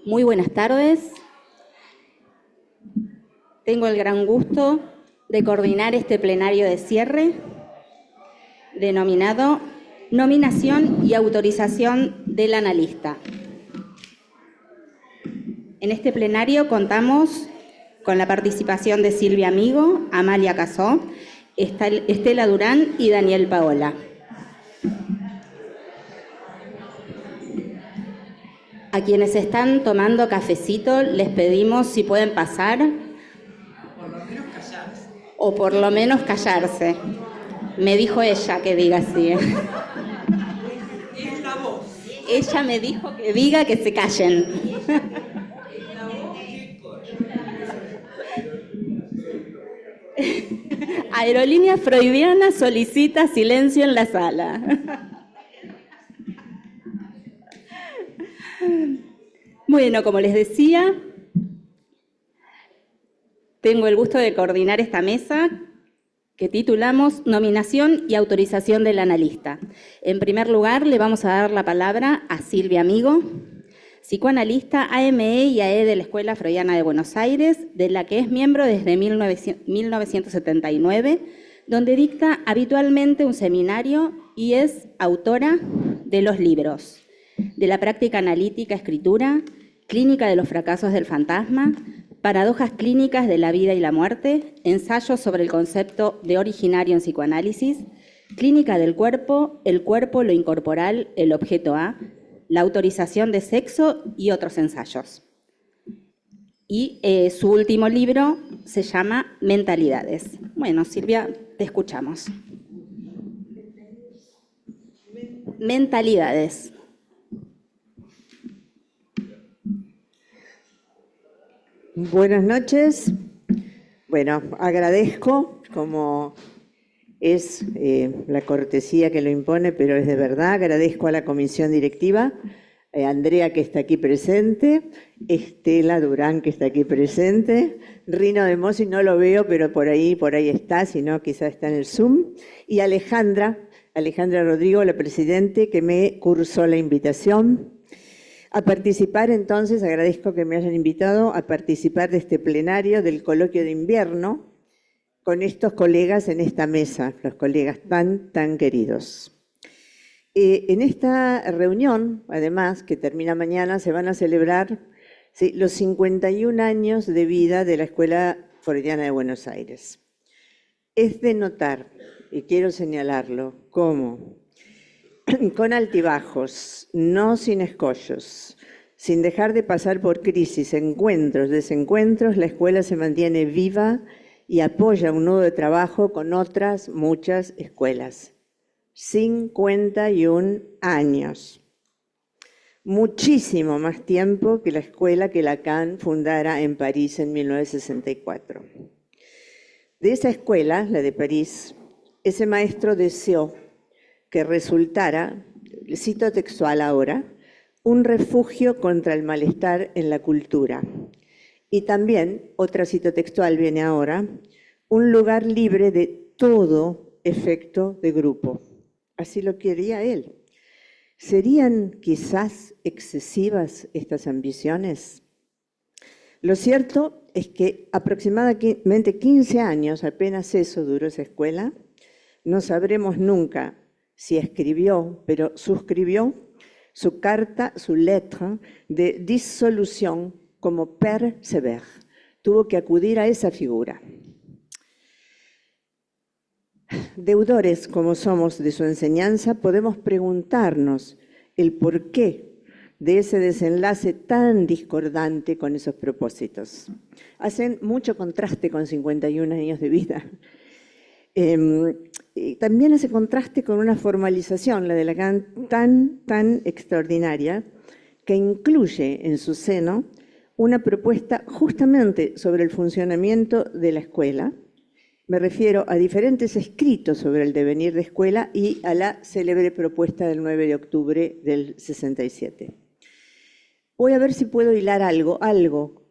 Muy buenas tardes. Tengo el gran gusto de coordinar este plenario de cierre denominado Nominación y Autorización del Analista. En este plenario contamos con la participación de Silvia Amigo, Amalia Casó, Estela Durán y Daniel Paola. A quienes están tomando cafecito les pedimos si pueden pasar o por lo menos callarse. Me dijo ella que diga así. Es la voz. Ella me dijo que diga que se callen. Aerolínea Freudiana solicita silencio en la sala. Bueno, como les decía, tengo el gusto de coordinar esta mesa que titulamos Nominación y Autorización del Analista. En primer lugar, le vamos a dar la palabra a Silvia Amigo, psicoanalista AME y AE de la Escuela Freudiana de Buenos Aires, de la que es miembro desde 1979, donde dicta habitualmente un seminario y es autora de los libros de la práctica analítica escritura, Clínica de los fracasos del fantasma, Paradojas clínicas de la vida y la muerte, ensayos sobre el concepto de originario en psicoanálisis, Clínica del cuerpo, el cuerpo, lo incorporal, el objeto A, la autorización de sexo y otros ensayos. Y su último libro se llama Mentalidades. Bueno, Silvia, te escuchamos. Mentalidades. Buenas noches. Bueno, agradezco, como es la cortesía que lo impone, pero es de verdad, agradezco a la comisión directiva, Andrea que está aquí presente, Estela Durán que está aquí presente, Rino de Mossi no lo veo, pero por ahí está, si no quizás está en el Zoom, y Alejandra Rodrigo, la presidente, que me cursó la invitación a participar. Entonces, agradezco que me hayan invitado a participar de este plenario del coloquio de invierno con estos colegas en esta mesa, los colegas tan queridos. En esta reunión, además, que termina mañana, se van a celebrar los 51 años de vida de la Escuela Freudiana de Buenos Aires. Es de notar, y quiero señalarlo, cómo con altibajos, no sin escollos, sin dejar de pasar por crisis, encuentros, desencuentros, la escuela se mantiene viva y apoya un nudo de trabajo con otras muchas escuelas. 51 años. Muchísimo más tiempo que la escuela que Lacan fundara en París en 1964. De esa escuela, la de París, ese maestro deseó que resultara, cito textual ahora, un refugio contra el malestar en la cultura. Y también, otra cita textual viene ahora, un lugar libre de todo efecto de grupo. Así lo quería él. ¿Serían quizás excesivas estas ambiciones? Lo cierto es que aproximadamente 15 años, apenas eso duró esa escuela, no sabremos nunca si escribió, pero suscribió su carta, su letra de disolución como Père Sever. Tuvo que acudir a esa figura. Deudores como somos de su enseñanza, podemos preguntarnos el porqué de ese desenlace tan discordante con esos propósitos. Hacen mucho contraste con 51 años de vida. También ese contraste con una formalización, la de Lacan, tan extraordinaria, que incluye en su seno una propuesta justamente sobre el funcionamiento de la escuela. Me refiero a diferentes escritos sobre el devenir de escuela y a la célebre propuesta del 9 de octubre del 67. Voy a ver si puedo hilar algo,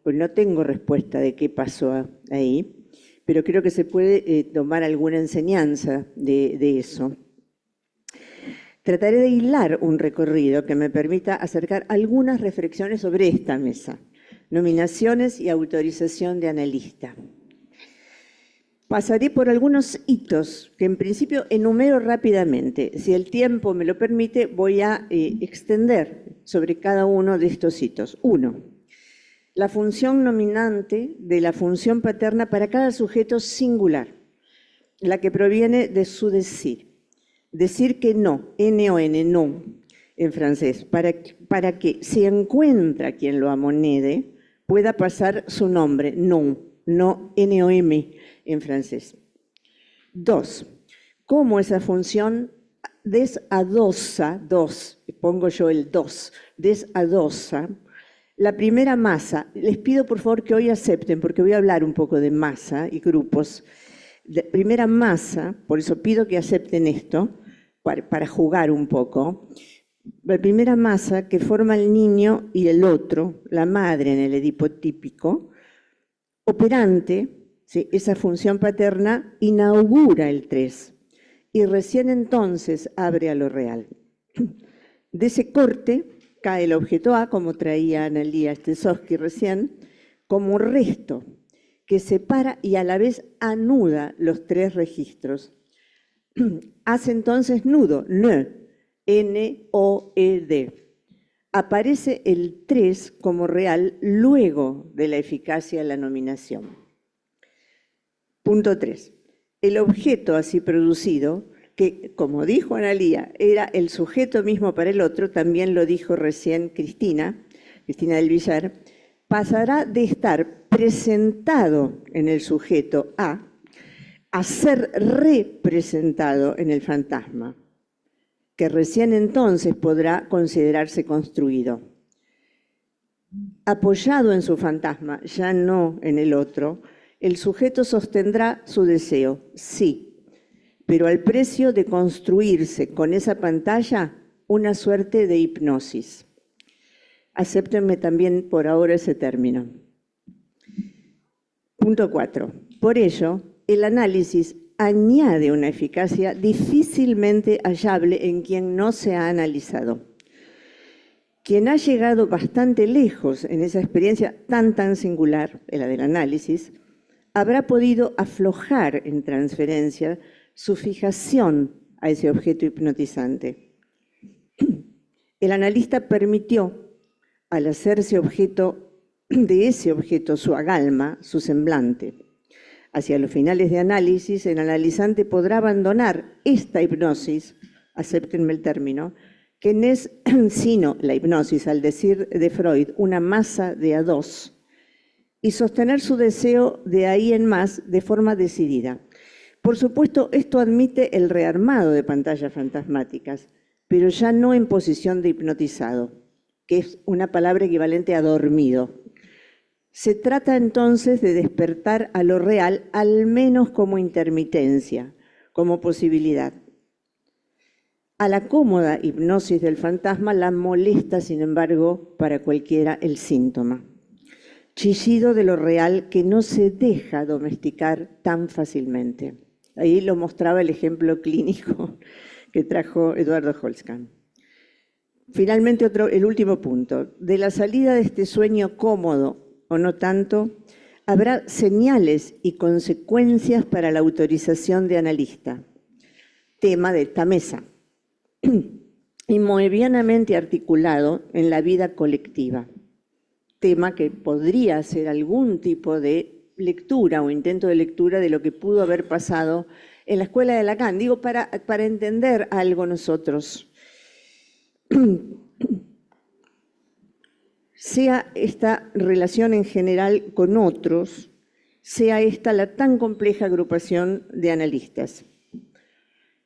porque no tengo respuesta de qué pasó ahí, pero creo que se puede tomar alguna enseñanza de eso. Trataré de hilar un recorrido que me permita acercar algunas reflexiones sobre esta mesa: nominaciones y autorización de analista. Pasaré por algunos hitos que en principio enumero rápidamente. Si el tiempo me lo permite, voy a extender sobre cada uno de estos hitos. 1. La función nominante de la función paterna para cada sujeto singular, la que proviene de su decir. Decir que no, N-O-N, no, en francés, para que si encuentra quien lo amonede, pueda pasar su nombre, no, no N-O-M en francés. 2. Cómo esa función desadosa, pongo yo el desadosa, la primera masa. Les pido por favor que hoy acepten, porque voy a hablar un poco de masa y grupos. La primera masa, por eso pido que acepten esto, para jugar un poco. La primera masa que forma el niño y el otro, la madre en el Edipo típico, operante, ¿sí? Esa función paterna inaugura el 3 y recién entonces abre a lo real. De ese corte cae el objeto A, como traía Analía Stesowski recién, como resto que separa y a la vez anuda los 3 registros. Hace entonces nudo, N-O-E-D. Aparece el 3 como real luego de la eficacia de la nominación. Punto 3. El objeto así producido, que como dijo Analía, era el sujeto mismo para el otro, también lo dijo recién Cristina del Villar, pasará de estar presentado en el sujeto A ser representado en el fantasma, que recién entonces podrá considerarse construido. Apoyado en su fantasma, ya no en el otro, el sujeto sostendrá su deseo, sí, pero al precio de construirse con esa pantalla una suerte de hipnosis. Acéptenme también por ahora ese término. Punto 4. Por ello, el análisis añade una eficacia difícilmente hallable en quien no se ha analizado. Quien ha llegado bastante lejos en esa experiencia tan singular, la del análisis, habrá podido aflojar en transferencia su fijación a ese objeto hipnotizante. El analista permitió, al hacerse objeto de ese objeto, su agalma, su semblante. Hacia los finales de análisis, el analizante podrá abandonar esta hipnosis, acéptenme el término, que no es sino la hipnosis, al decir de Freud, una masa de A2, y sostener su deseo de ahí en más de forma decidida. Por supuesto, esto admite el rearmado de pantallas fantasmáticas, pero ya no en posición de hipnotizado, que es una palabra equivalente a dormido. Se trata entonces de despertar a lo real, al menos como intermitencia, como posibilidad. A la cómoda hipnosis del fantasma la molesta, sin embargo, para cualquiera el síntoma. Chillido de lo real que no se deja domesticar tan fácilmente. Ahí lo mostraba el ejemplo clínico que trajo Eduardo Holzkamp. Finalmente, el último punto. De la salida de este sueño cómodo, o no tanto, habrá señales y consecuencias para la autorización de analista. Tema de esta mesa. Y moebianamente articulado en la vida colectiva. Tema que podría ser algún tipo de lectura o intento de lectura de lo que pudo haber pasado en la escuela de Lacan. Digo, para entender algo nosotros. Sea esta relación en general con otros, sea esta la tan compleja agrupación de analistas.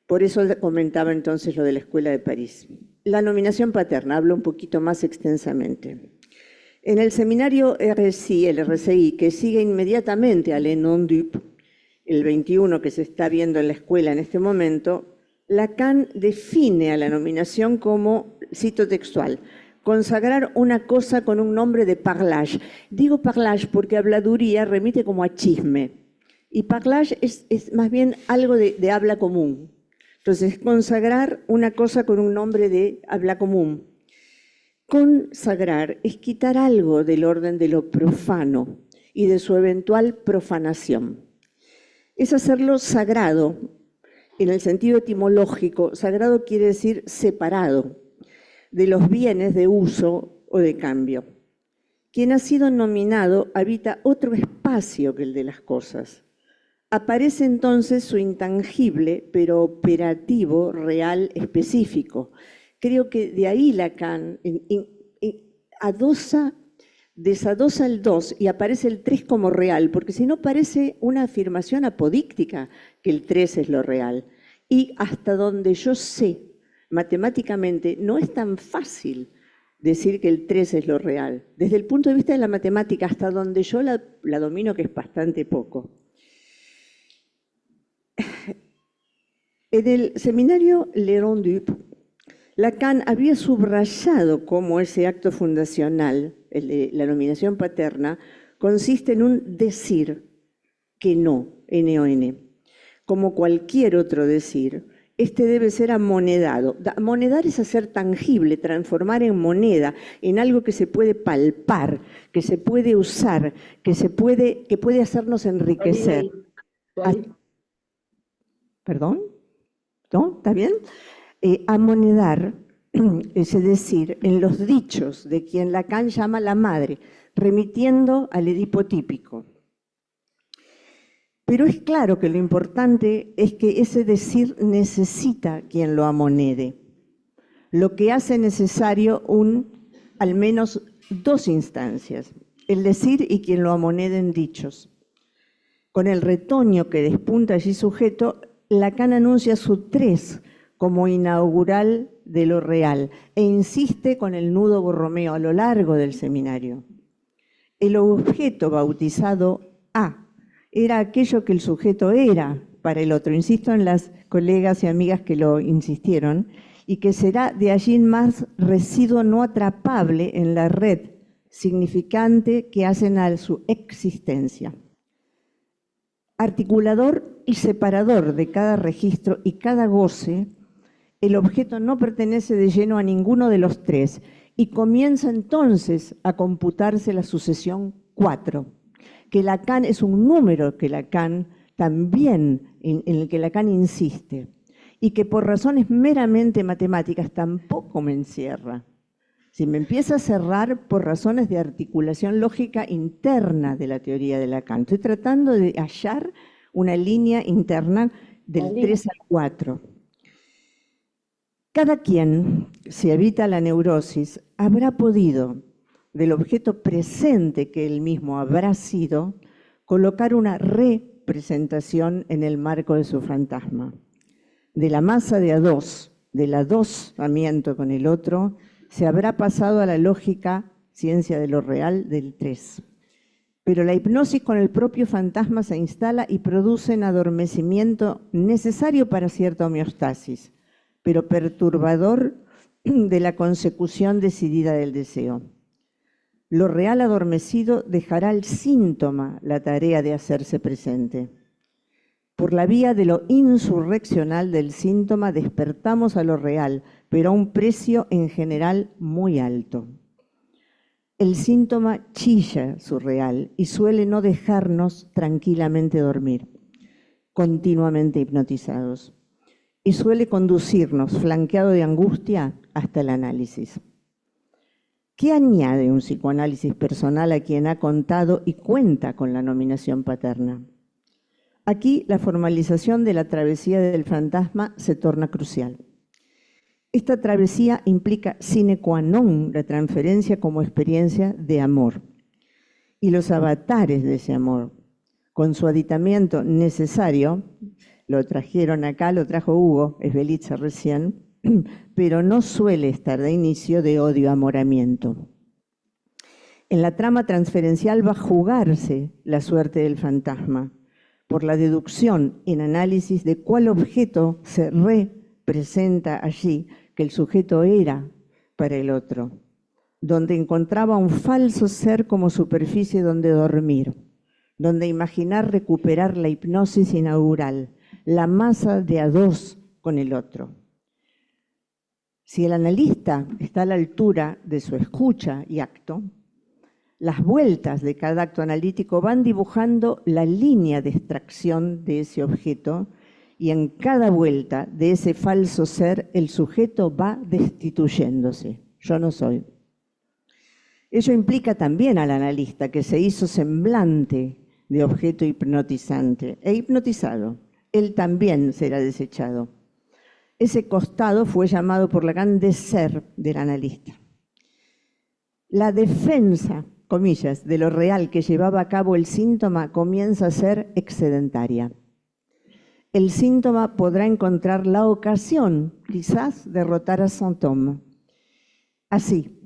Por eso comentaba entonces lo de la Escuela de París. La nominación paterna, hablo un poquito más extensamente. En el seminario el RCI, que sigue inmediatamente al ENONDUP, el 21 que se está viendo en la escuela en este momento, Lacan define a la nominación como, cito textual, consagrar una cosa con un nombre de parlage. Digo parlage porque habladuría remite como a chisme. Y parlage es más bien algo de habla común. Entonces, consagrar una cosa con un nombre de habla común. Consagrar es quitar algo del orden de lo profano y de su eventual profanación. Es hacerlo sagrado, en el sentido etimológico. Sagrado quiere decir separado de los bienes de uso o de cambio. Quien ha sido nominado habita otro espacio que el de las cosas. Aparece entonces su intangible, pero operativo, real, específico. Creo que de ahí Lacan desadosa el 2 y aparece el 3 como real, porque si no parece una afirmación apodíctica que el 3 es lo real. Y hasta donde yo sé, matemáticamente, no es tan fácil decir que el 3 es lo real. Desde el punto de vista de la matemática, hasta donde yo la domino, que es bastante poco. En el seminario Le Rondup, Lacan había subrayado cómo ese acto fundacional, el de la nominación paterna, consiste en un decir que no, N-O-N. Como cualquier otro decir, este debe ser amonedado. Amonedar es hacer tangible, transformar en moneda, en algo que se puede palpar, que se puede usar, que puede hacernos enriquecer. ¿Perdón? ¿No? ¿Está bien? Amonedar, es decir, en los dichos de quien Lacan llama la madre, remitiendo al Edipo típico. Pero es claro que lo importante es que ese decir necesita quien lo amonede, lo que hace necesario al menos dos instancias, el decir y quien lo amonede en dichos. Con el retoño que despunta allí sujeto, Lacan anuncia su 3 como inaugural de lo real e insiste con el nudo Borromeo a lo largo del seminario. El objeto bautizado A era aquello que el sujeto era para el otro. Insisto en las colegas y amigas que lo insistieron, y que será de allí en más residuo no atrapable en la red significante que hacen a su existencia. Articulador y separador de cada registro y cada goce, el objeto no pertenece de lleno a ninguno de los 3 y comienza entonces a computarse la sucesión 4, que Lacan es un número que Lacan también, en el que Lacan insiste, y que por razones meramente matemáticas tampoco me encierra. Si me empieza a cerrar por razones de articulación lógica interna de la teoría de Lacan. Estoy tratando de hallar una línea interna del 3 al 4. Cada quien, si habita la neurosis, habrá podido, del objeto presente que él mismo habrá sido, colocar una representación en el marco de su fantasma. De la masa de A2, del adosamiento con el otro, se habrá pasado a la lógica, ciencia de lo real, del 3. Pero la hipnosis con el propio fantasma se instala y produce un adormecimiento necesario para cierta homeostasis, pero perturbador de la consecución decidida del deseo. Lo real adormecido dejará al síntoma la tarea de hacerse presente. Por la vía de lo insurreccional del síntoma despertamos a lo real, pero a un precio en general muy alto. El síntoma chilla su real y suele no dejarnos tranquilamente dormir, continuamente hipnotizados, y suele conducirnos, flanqueado de angustia, hasta el análisis. ¿Qué añade un psicoanálisis personal a quien ha contado y cuenta con la nominación paterna? Aquí la formalización de la travesía del fantasma se torna crucial. Esta travesía implica sine qua non la transferencia como experiencia de amor y los avatares de ese amor, con su aditamiento necesario, lo trajeron acá, lo trajo Hugo Esbelitza recién, pero no suele estar de inicio de odio-amoramiento. En la trama transferencial va a jugarse la suerte del fantasma por la deducción en análisis de cuál objeto se representa allí que el sujeto era para el otro, donde encontraba un falso ser como superficie donde dormir, donde imaginar recuperar la hipnosis inaugural, la masa de A2 con el otro. Si el analista está a la altura de su escucha y acto, las vueltas de cada acto analítico van dibujando la línea de extracción de ese objeto y en cada vuelta de ese falso ser el sujeto va destituyéndose. Yo no soy. Ello implica también al analista que se hizo semblante de objeto hipnotizante e hipnotizado. Él también será desechado. Ese costado fue llamado por Lacan de ser del analista. La defensa, comillas, de lo real que llevaba a cabo el síntoma comienza a ser excedentaria. El síntoma podrá encontrar la ocasión, quizás, de derrotar a Saint-Homme. Así,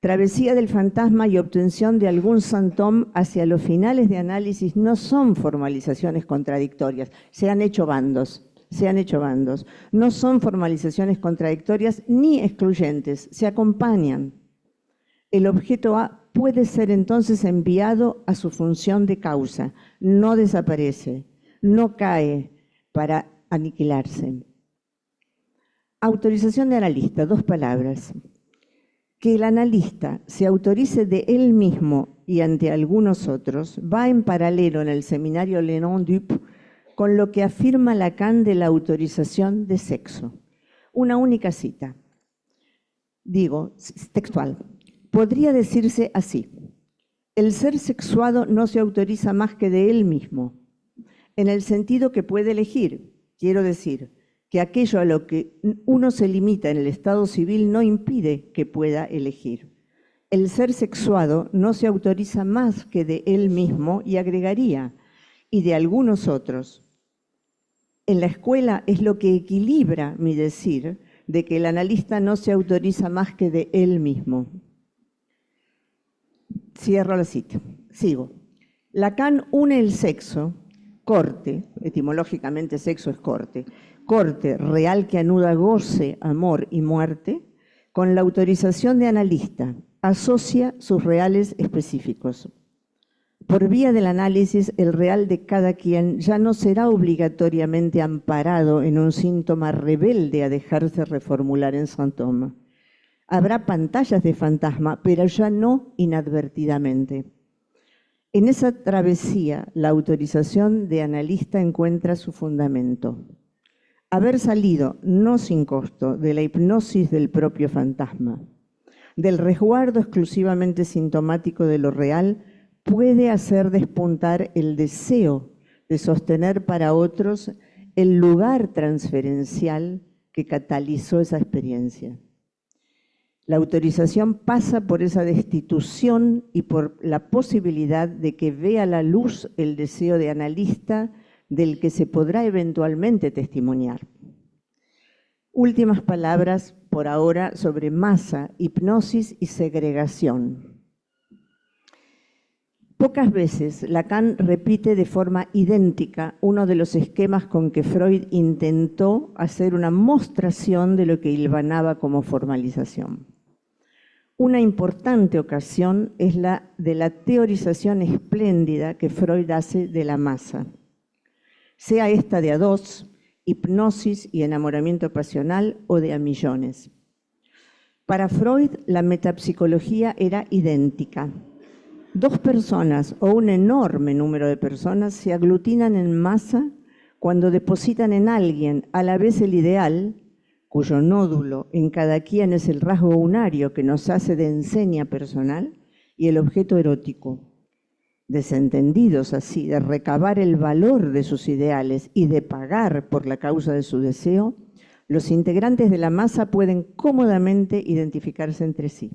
travesía del fantasma y obtención de algún Saint-Homme hacia los finales de análisis no son formalizaciones contradictorias, se han hecho bandos. No son formalizaciones contradictorias ni excluyentes, se acompañan. El objeto A puede ser entonces enviado a su función de causa, no desaparece, no cae para aniquilarse. Autorización de analista, 2 palabras. Que el analista se autorice de él mismo y ante algunos otros va en paralelo en el seminario Lenon-Dup con lo que afirma Lacan de la autorización de sexo. Una única cita. Digo, textual. Podría decirse así. El ser sexuado no se autoriza más que de él mismo, en el sentido que puede elegir. Quiero decir, que aquello a lo que uno se limita en el estado civil no impide que pueda elegir. El ser sexuado no se autoriza más que de él mismo y agregaría, y de algunos otros. En la escuela es lo que equilibra mi decir de que el analista no se autoriza más que de él mismo. Cierro la cita. Sigo. Lacan une el sexo, corte, etimológicamente sexo es corte real que anuda goce, amor y muerte, con la autorización de analista, asocia sus reales específicos. Por vía del análisis, el real de cada quien ya no será obligatoriamente amparado en un síntoma rebelde a dejarse reformular en Saint-Homme. Habrá pantallas de fantasma, pero ya no inadvertidamente. En esa travesía, la autorización de analista encuentra su fundamento. Haber salido, no sin costo, de la hipnosis del propio fantasma, del resguardo exclusivamente sintomático de lo real, puede hacer despuntar el deseo de sostener para otros el lugar transferencial que catalizó esa experiencia. La autorización pasa por esa destitución y por la posibilidad de que vea la luz el deseo de analista del que se podrá eventualmente testimoniar. Últimas palabras por ahora sobre masa, hipnosis y segregación. Pocas veces Lacan repite de forma idéntica uno de los esquemas con que Freud intentó hacer una mostración de lo que hilvanaba como formalización. Una importante ocasión es la de la teorización espléndida que Freud hace de la masa, sea esta de a dos, hipnosis y enamoramiento pasional o de a millones. Para Freud, la metapsicología era idéntica. 2 personas o un enorme número de personas se aglutinan en masa cuando depositan en alguien a la vez el ideal, cuyo nódulo en cada quien es el rasgo unario que nos hace de enseña personal, y el objeto erótico. Desentendidos así de recabar el valor de sus ideales y de pagar por la causa de su deseo, los integrantes de la masa pueden cómodamente identificarse entre sí.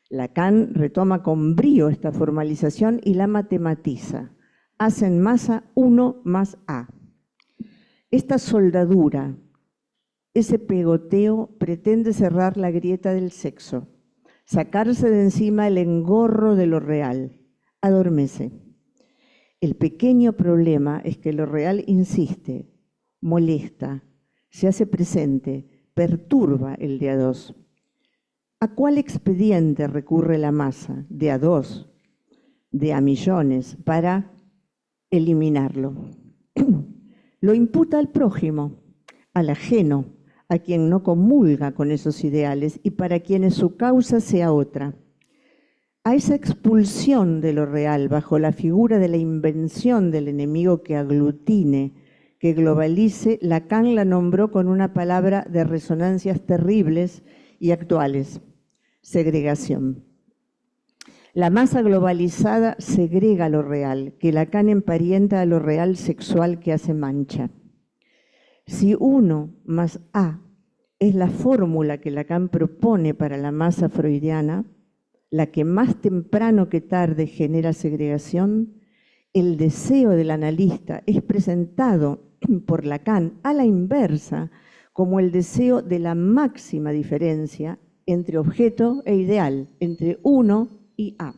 Lacan retoma con brío esta formalización y la matematiza. Hacen masa 1 más A. Esta soldadura, ese pegoteo pretende cerrar la grieta del sexo, sacarse de encima el engorro de lo real, adormece. El pequeño problema es que lo real insiste, molesta, se hace presente, perturba el de a dos. ¿A cuál expediente recurre la masa? De a dos, de a millones, para eliminarlo. Lo imputa al prójimo, al ajeno, a quien no comulga con esos ideales y para quienes su causa sea otra. A esa expulsión de lo real bajo la figura de la invención del enemigo que aglutine, que globalice, Lacan la nombró con una palabra de resonancias terribles y actuales: segregación. La masa globalizada segrega lo real, que Lacan emparenta a lo real sexual que hace mancha. Si 1 más A es la fórmula que Lacan propone para la masa freudiana, la que más temprano que tarde genera segregación, el deseo del analista es presentado por Lacan a la inversa como el deseo de la máxima diferencia entre objeto e ideal, entre 1 y A.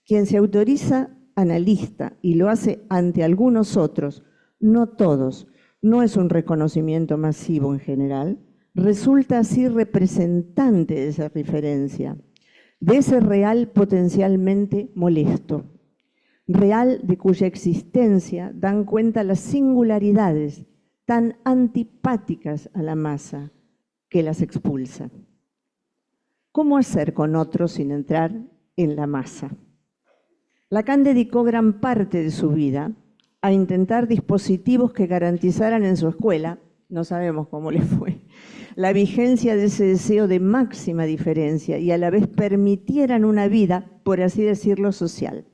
Quien se autoriza analista y lo hace ante algunos otros, no todos, no es un reconocimiento masivo en general, resulta así representante de esa diferencia, de ese real potencialmente molesto, real de cuya existencia dan cuenta las singularidades tan antipáticas a la masa que las expulsa. ¿Cómo hacer con otros sin entrar en la masa? Lacan dedicó gran parte de su vida a intentar dispositivos que garantizaran en su escuela, no sabemos cómo le fue, la vigencia de ese deseo de máxima diferencia y a la vez permitieran una vida, por así decirlo, social.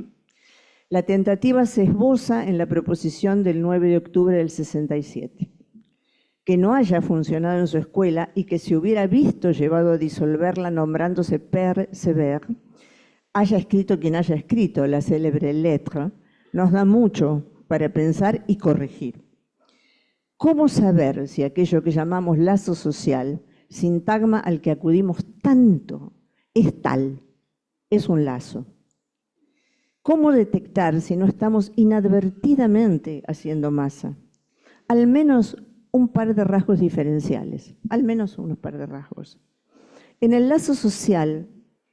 La tentativa se esboza en la proposición del 9 de octubre del 67. Que no haya funcionado en su escuela y que se hubiera visto llevado a disolverla nombrándose Père Sévère, haya escrito quien haya escrito la célebre Lettre, nos da mucho para pensar y corregir. ¿Cómo saber si aquello que llamamos lazo social, sintagma al que acudimos tanto, es tal, es un lazo? ¿Cómo detectar si no estamos inadvertidamente haciendo masa? Al menos un par de rasgos diferenciales, al menos unos par de rasgos. En el lazo social,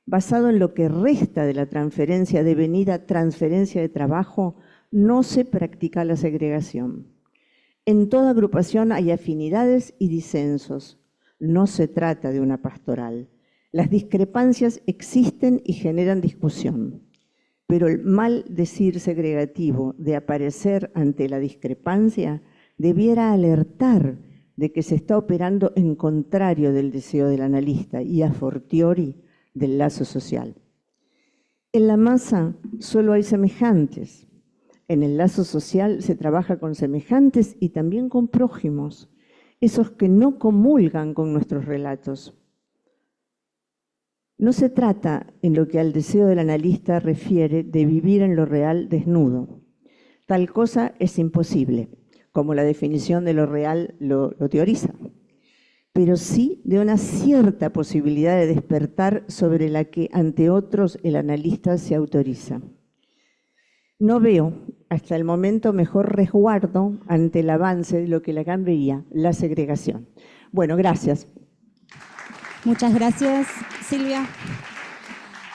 basado en lo que resta de la transferencia devenida transferencia de trabajo, no se practica la segregación. En toda agrupación hay afinidades y disensos. No se trata de una pastoral. Las discrepancias existen y generan discusión. Pero el mal decir segregativo de aparecer ante la discrepancia debiera alertar de que se está operando en contrario del deseo del analista y a fortiori del lazo social. En la masa solo hay semejantes. En el lazo social se trabaja con semejantes y también con prójimos, esos que no comulgan con nuestros relatos. No se trata, en lo que al deseo del analista refiere, de vivir en lo real desnudo. Tal cosa es imposible, como la definición de lo real lo teoriza, pero sí de una cierta posibilidad de despertar sobre la que ante otros el analista se autoriza. No veo hasta el momento mejor resguardo ante el avance de lo que Lacan veía, la segregación. Bueno, gracias. Muchas gracias, Silvia.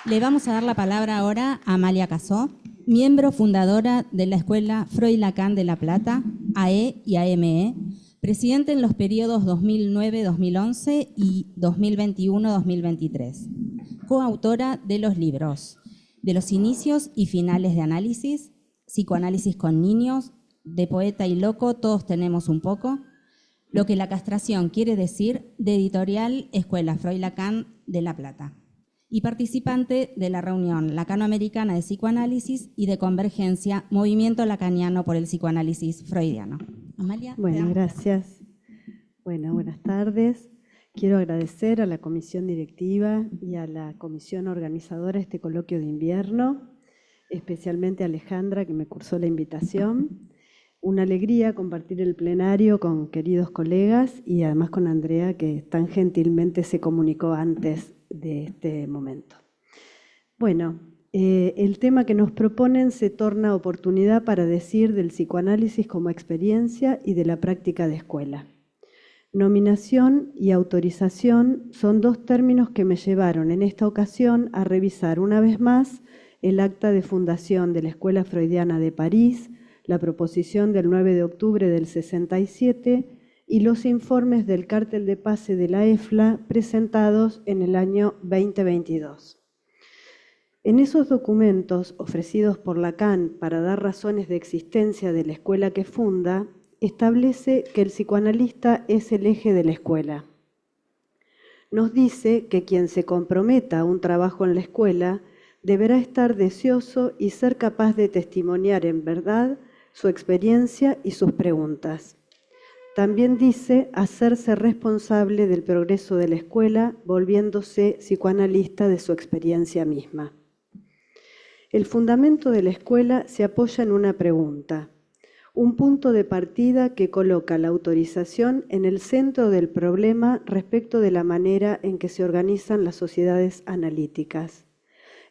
Le vamos a dar la palabra ahora a Amalia Casó, miembro fundadora de la Escuela Freud Lacan de La Plata, AE y AME, presidente en los periodos 2009-2011 y 2021-2023, coautora de los libros De los inicios y finales de análisis, Psicoanálisis con niños, De poeta y loco todos tenemos un poco, Lo que la castración quiere decir, de editorial Escuela Freud Lacan de La Plata, y participante de la reunión Lacanoamericana de Psicoanálisis y de Convergencia, Movimiento Lacaniano por el Psicoanálisis Freudiano. Amalia. Bueno, gracias. Bueno, buenas tardes. Quiero agradecer a la comisión directiva y a la comisión organizadora de este coloquio de invierno, especialmente a Alejandra, que me cursó la invitación. Una alegría compartir el plenario con queridos colegas y además con Andrea, que tan gentilmente se comunicó antes de este momento. Bueno, el tema que nos proponen se torna oportunidad para decir del psicoanálisis como experiencia y de la práctica de escuela. Nominación y autorización son dos términos que me llevaron en esta ocasión a revisar una vez más el acta de fundación de la Escuela Freudiana de París, la proposición del 9 de octubre del 67, y los informes del cártel de pase de la EFLA presentados en el año 2022. En esos documentos ofrecidos por Lacan para dar razones de existencia de la escuela que funda, establece que el psicoanalista es el eje de la escuela. Nos dice que quien se comprometa a un trabajo en la escuela deberá estar deseoso y ser capaz de testimoniar en verdad su experiencia y sus preguntas. También dice hacerse responsable del progreso de la escuela, volviéndose psicoanalista de su experiencia misma. El fundamento de la escuela se apoya en una pregunta, un punto de partida que coloca la autorización en el centro del problema respecto de la manera en que se organizan las sociedades analíticas.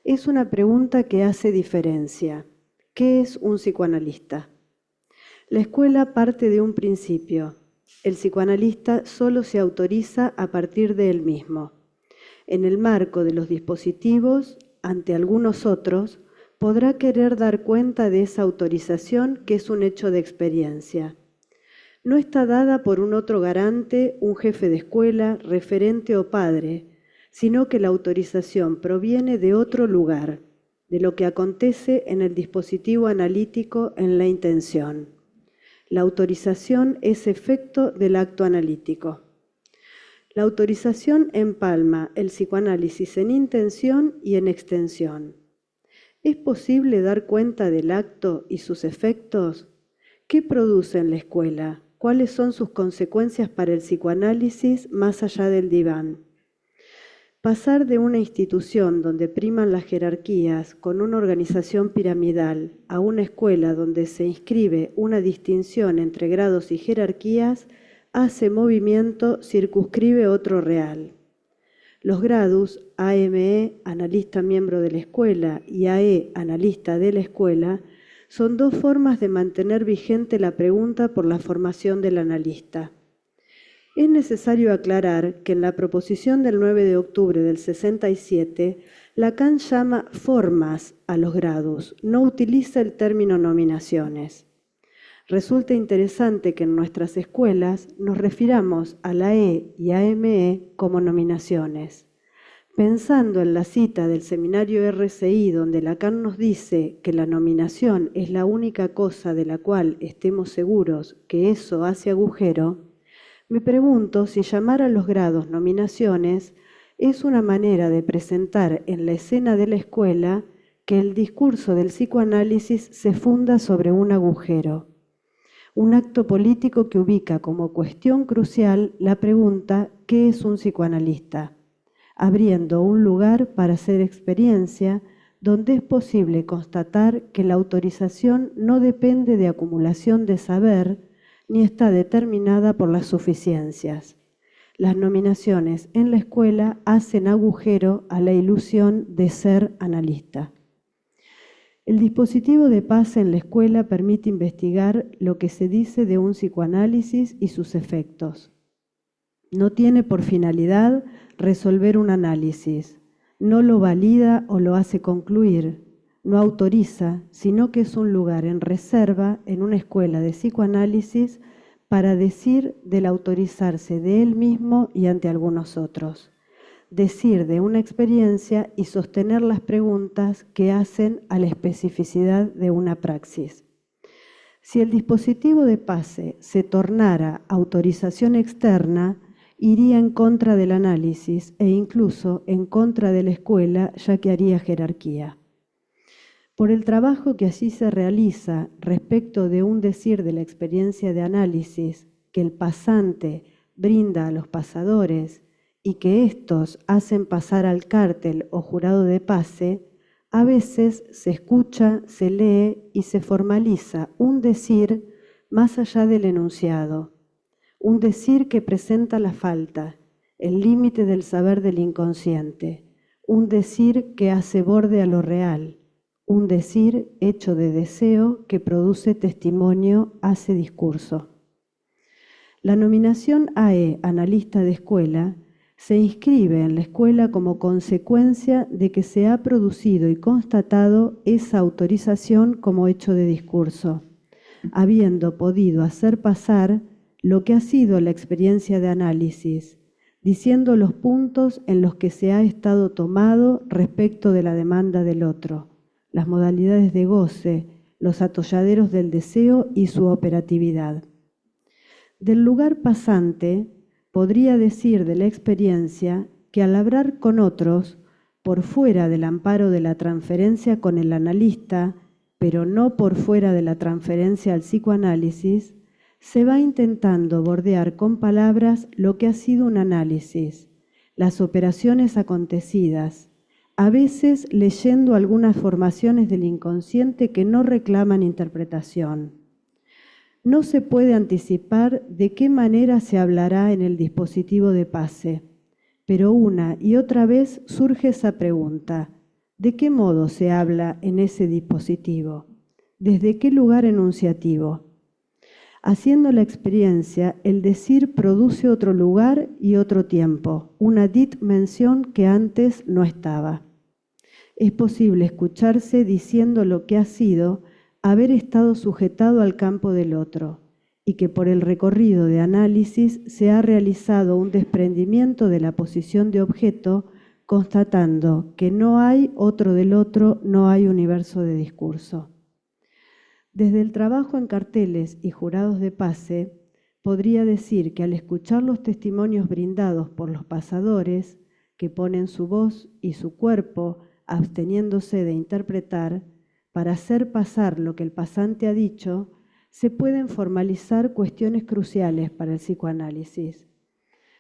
Es una pregunta que hace diferencia. ¿Qué es un psicoanalista? La escuela parte de un principio. El psicoanalista solo se autoriza a partir de él mismo. En el marco de los dispositivos, ante algunos otros, podrá querer dar cuenta de esa autorización que es un hecho de experiencia. No está dada por un otro garante, un jefe de escuela, referente o padre, sino que la autorización proviene de otro lugar, de lo que acontece en el dispositivo analítico en la intención. La autorización es efecto del acto analítico. La autorización empalma el psicoanálisis en intención y en extensión. ¿Es posible dar cuenta del acto y sus efectos? ¿Qué produce en la escuela? ¿Cuáles son sus consecuencias para el psicoanálisis más allá del diván? Pasar de una institución donde priman las jerarquías con una organización piramidal a una escuela donde se inscribe una distinción entre grados y jerarquías hace movimiento, circunscribe otro real. Los gradus, AME, analista miembro de la escuela, y AE, analista de la escuela, son dos formas de mantener vigente la pregunta por la formación del analista. Es necesario aclarar que en la proposición del 9 de octubre del 67, Lacan llama formas a los grados, no utiliza el término nominaciones. Resulta interesante que en nuestras escuelas nos refiramos a la E y AME como nominaciones. Pensando en la cita del seminario RCI donde Lacan nos dice que la nominación es la única cosa de la cual estemos seguros que eso hace agujero, me pregunto si llamar a los grados nominaciones es una manera de presentar en la escena de la escuela que el discurso del psicoanálisis se funda sobre un agujero. Un acto político que ubica como cuestión crucial la pregunta ¿qué es un psicoanalista?, abriendo un lugar para hacer experiencia donde es posible constatar que la autorización no depende de acumulación de saber ni está determinada por las suficiencias. Las nominaciones en la escuela hacen agujero a la ilusión de ser analista. El dispositivo de pase en la escuela permite investigar lo que se dice de un psicoanálisis y sus efectos. No tiene por finalidad resolver un análisis, no lo valida o lo hace concluir, no autoriza, sino que es un lugar en reserva en una escuela de psicoanálisis para decir del autorizarse de él mismo y ante algunos otros, decir de una experiencia y sostener las preguntas que hacen a la especificidad de una praxis. Si el dispositivo de pase se tornara autorización externa, iría en contra del análisis e incluso en contra de la escuela, ya que haría jerarquía. Por el trabajo que allí se realiza respecto de un decir de la experiencia de análisis que el pasante brinda a los pasadores y que éstos hacen pasar al cártel o jurado de pase, a veces se escucha, se lee y se formaliza un decir más allá del enunciado, un decir que presenta la falta, el límite del saber del inconsciente, un decir que hace borde a lo real, un decir hecho de deseo que produce testimonio, hace discurso. La nominación AE, analista de escuela, se inscribe en la escuela como consecuencia de que se ha producido y constatado esa autorización como hecho de discurso, habiendo podido hacer pasar lo que ha sido la experiencia de análisis, diciendo los puntos en los que se ha estado tomado respecto de la demanda del otro, las modalidades de goce, los atolladeros del deseo y su operatividad. Del lugar pasante, podría decir de la experiencia que al hablar con otros, por fuera del amparo de la transferencia con el analista, pero no por fuera de la transferencia al psicoanálisis, se va intentando bordear con palabras lo que ha sido un análisis, las operaciones acontecidas, a veces leyendo algunas formaciones del inconsciente que no reclaman interpretación. No se puede anticipar de qué manera se hablará en el dispositivo de pase, pero una y otra vez surge esa pregunta: ¿de qué modo se habla en ese dispositivo? ¿Desde qué lugar enunciativo? Haciendo la experiencia, el decir produce otro lugar y otro tiempo, una dimensión que antes no estaba. Es posible escucharse diciendo lo que ha sido haber estado sujetado al campo del otro y que por el recorrido de análisis se ha realizado un desprendimiento de la posición de objeto, constatando que no hay otro del otro, no hay universo de discurso. Desde el trabajo en carteles y jurados de pase, podría decir que al escuchar los testimonios brindados por los pasadores, que ponen su voz y su cuerpo absteniéndose de interpretar, para hacer pasar lo que el pasante ha dicho, se pueden formalizar cuestiones cruciales para el psicoanálisis,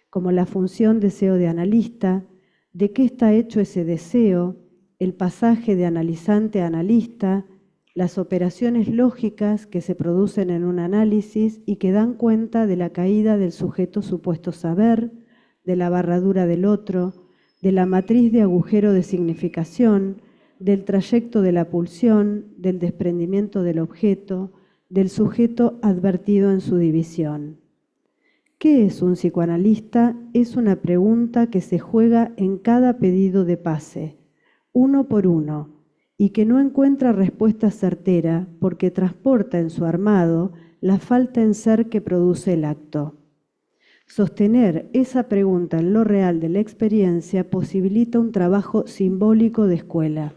como la función deseo de analista, de qué está hecho ese deseo, el pasaje de analizante a analista, las operaciones lógicas que se producen en un análisis y que dan cuenta de la caída del sujeto supuesto saber, de la barradura del otro, de la matriz de agujero de significación, del trayecto de la pulsión, del desprendimiento del objeto, del sujeto advertido en su división. ¿Qué es un psicoanalista? Es una pregunta que se juega en cada pedido de pase, uno por uno, y que no encuentra respuesta certera porque transporta en su armado la falta en ser que produce el acto. Sostener esa pregunta en lo real de la experiencia posibilita un trabajo simbólico de escuela.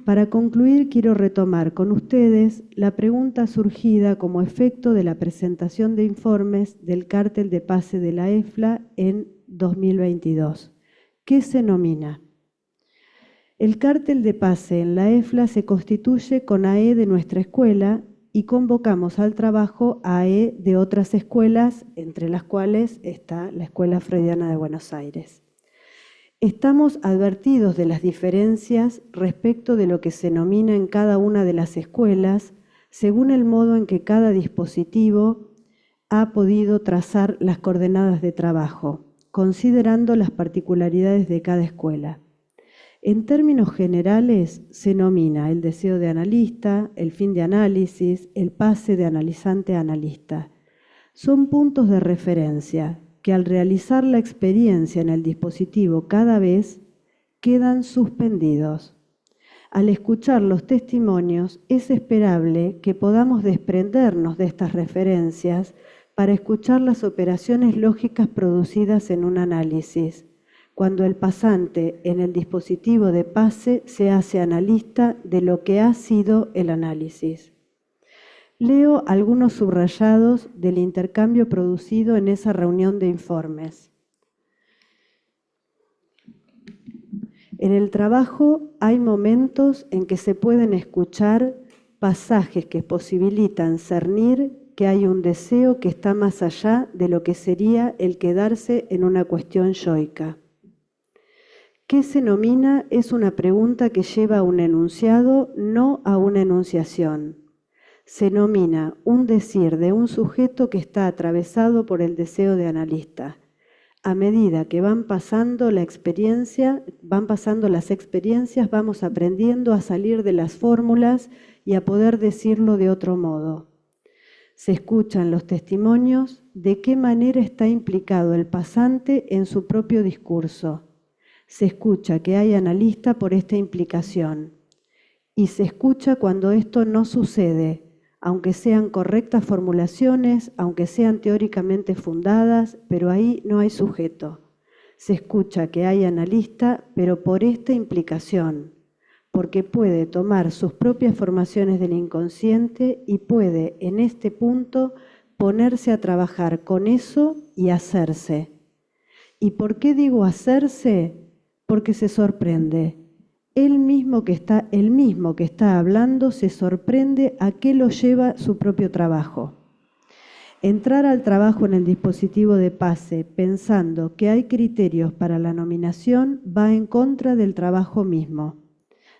Para concluir, quiero retomar con ustedes la pregunta surgida como efecto de la presentación de informes del cártel de pase de la EFLA en 2022. ¿Qué se nomina? El cártel de pase en la EFLA se constituye con AE de nuestra escuela y convocamos al trabajo a AE de otras escuelas, entre las cuales está la Escuela Freudiana de Buenos Aires. Estamos advertidos de las diferencias respecto de lo que se nomina en cada una de las escuelas, según el modo en que cada dispositivo ha podido trazar las coordenadas de trabajo, considerando las particularidades de cada escuela. En términos generales, se nomina el deseo de analista, el fin de análisis, el pase de analizante a analista. Son puntos de referencia que al realizar la experiencia en el dispositivo cada vez quedan suspendidos. Al escuchar los testimonios, es esperable que podamos desprendernos de estas referencias para escuchar las operaciones lógicas producidas en un análisis, cuando el pasante en el dispositivo de pase se hace analista de lo que ha sido el análisis. Leo algunos subrayados del intercambio producido en esa reunión de informes. En el trabajo hay momentos en que se pueden escuchar pasajes que posibilitan cernir que hay un deseo que está más allá de lo que sería el quedarse en una cuestión yoica. ¿Qué se nomina? Es una pregunta que lleva a un enunciado, no a una enunciación. Se nomina un decir de un sujeto que está atravesado por el deseo de analista. A medida que van pasando las experiencias, vamos aprendiendo a salir de las fórmulas y a poder decirlo de otro modo. Se escuchan los testimonios de qué manera está implicado el pasante en su propio discurso. Se escucha que hay analista por esta implicación. Y se escucha cuando esto no sucede, aunque sean correctas formulaciones, aunque sean teóricamente fundadas, pero ahí no hay sujeto. Se escucha que hay analista, pero por esta implicación, porque puede tomar sus propias formaciones del inconsciente y puede, en este punto, ponerse a trabajar con eso y hacerse. ¿Y por qué digo hacerse? Porque se sorprende. El mismo que está hablando se sorprende a qué lo lleva su propio trabajo. Entrar al trabajo en el dispositivo de PASE pensando que hay criterios para la nominación va en contra del trabajo mismo.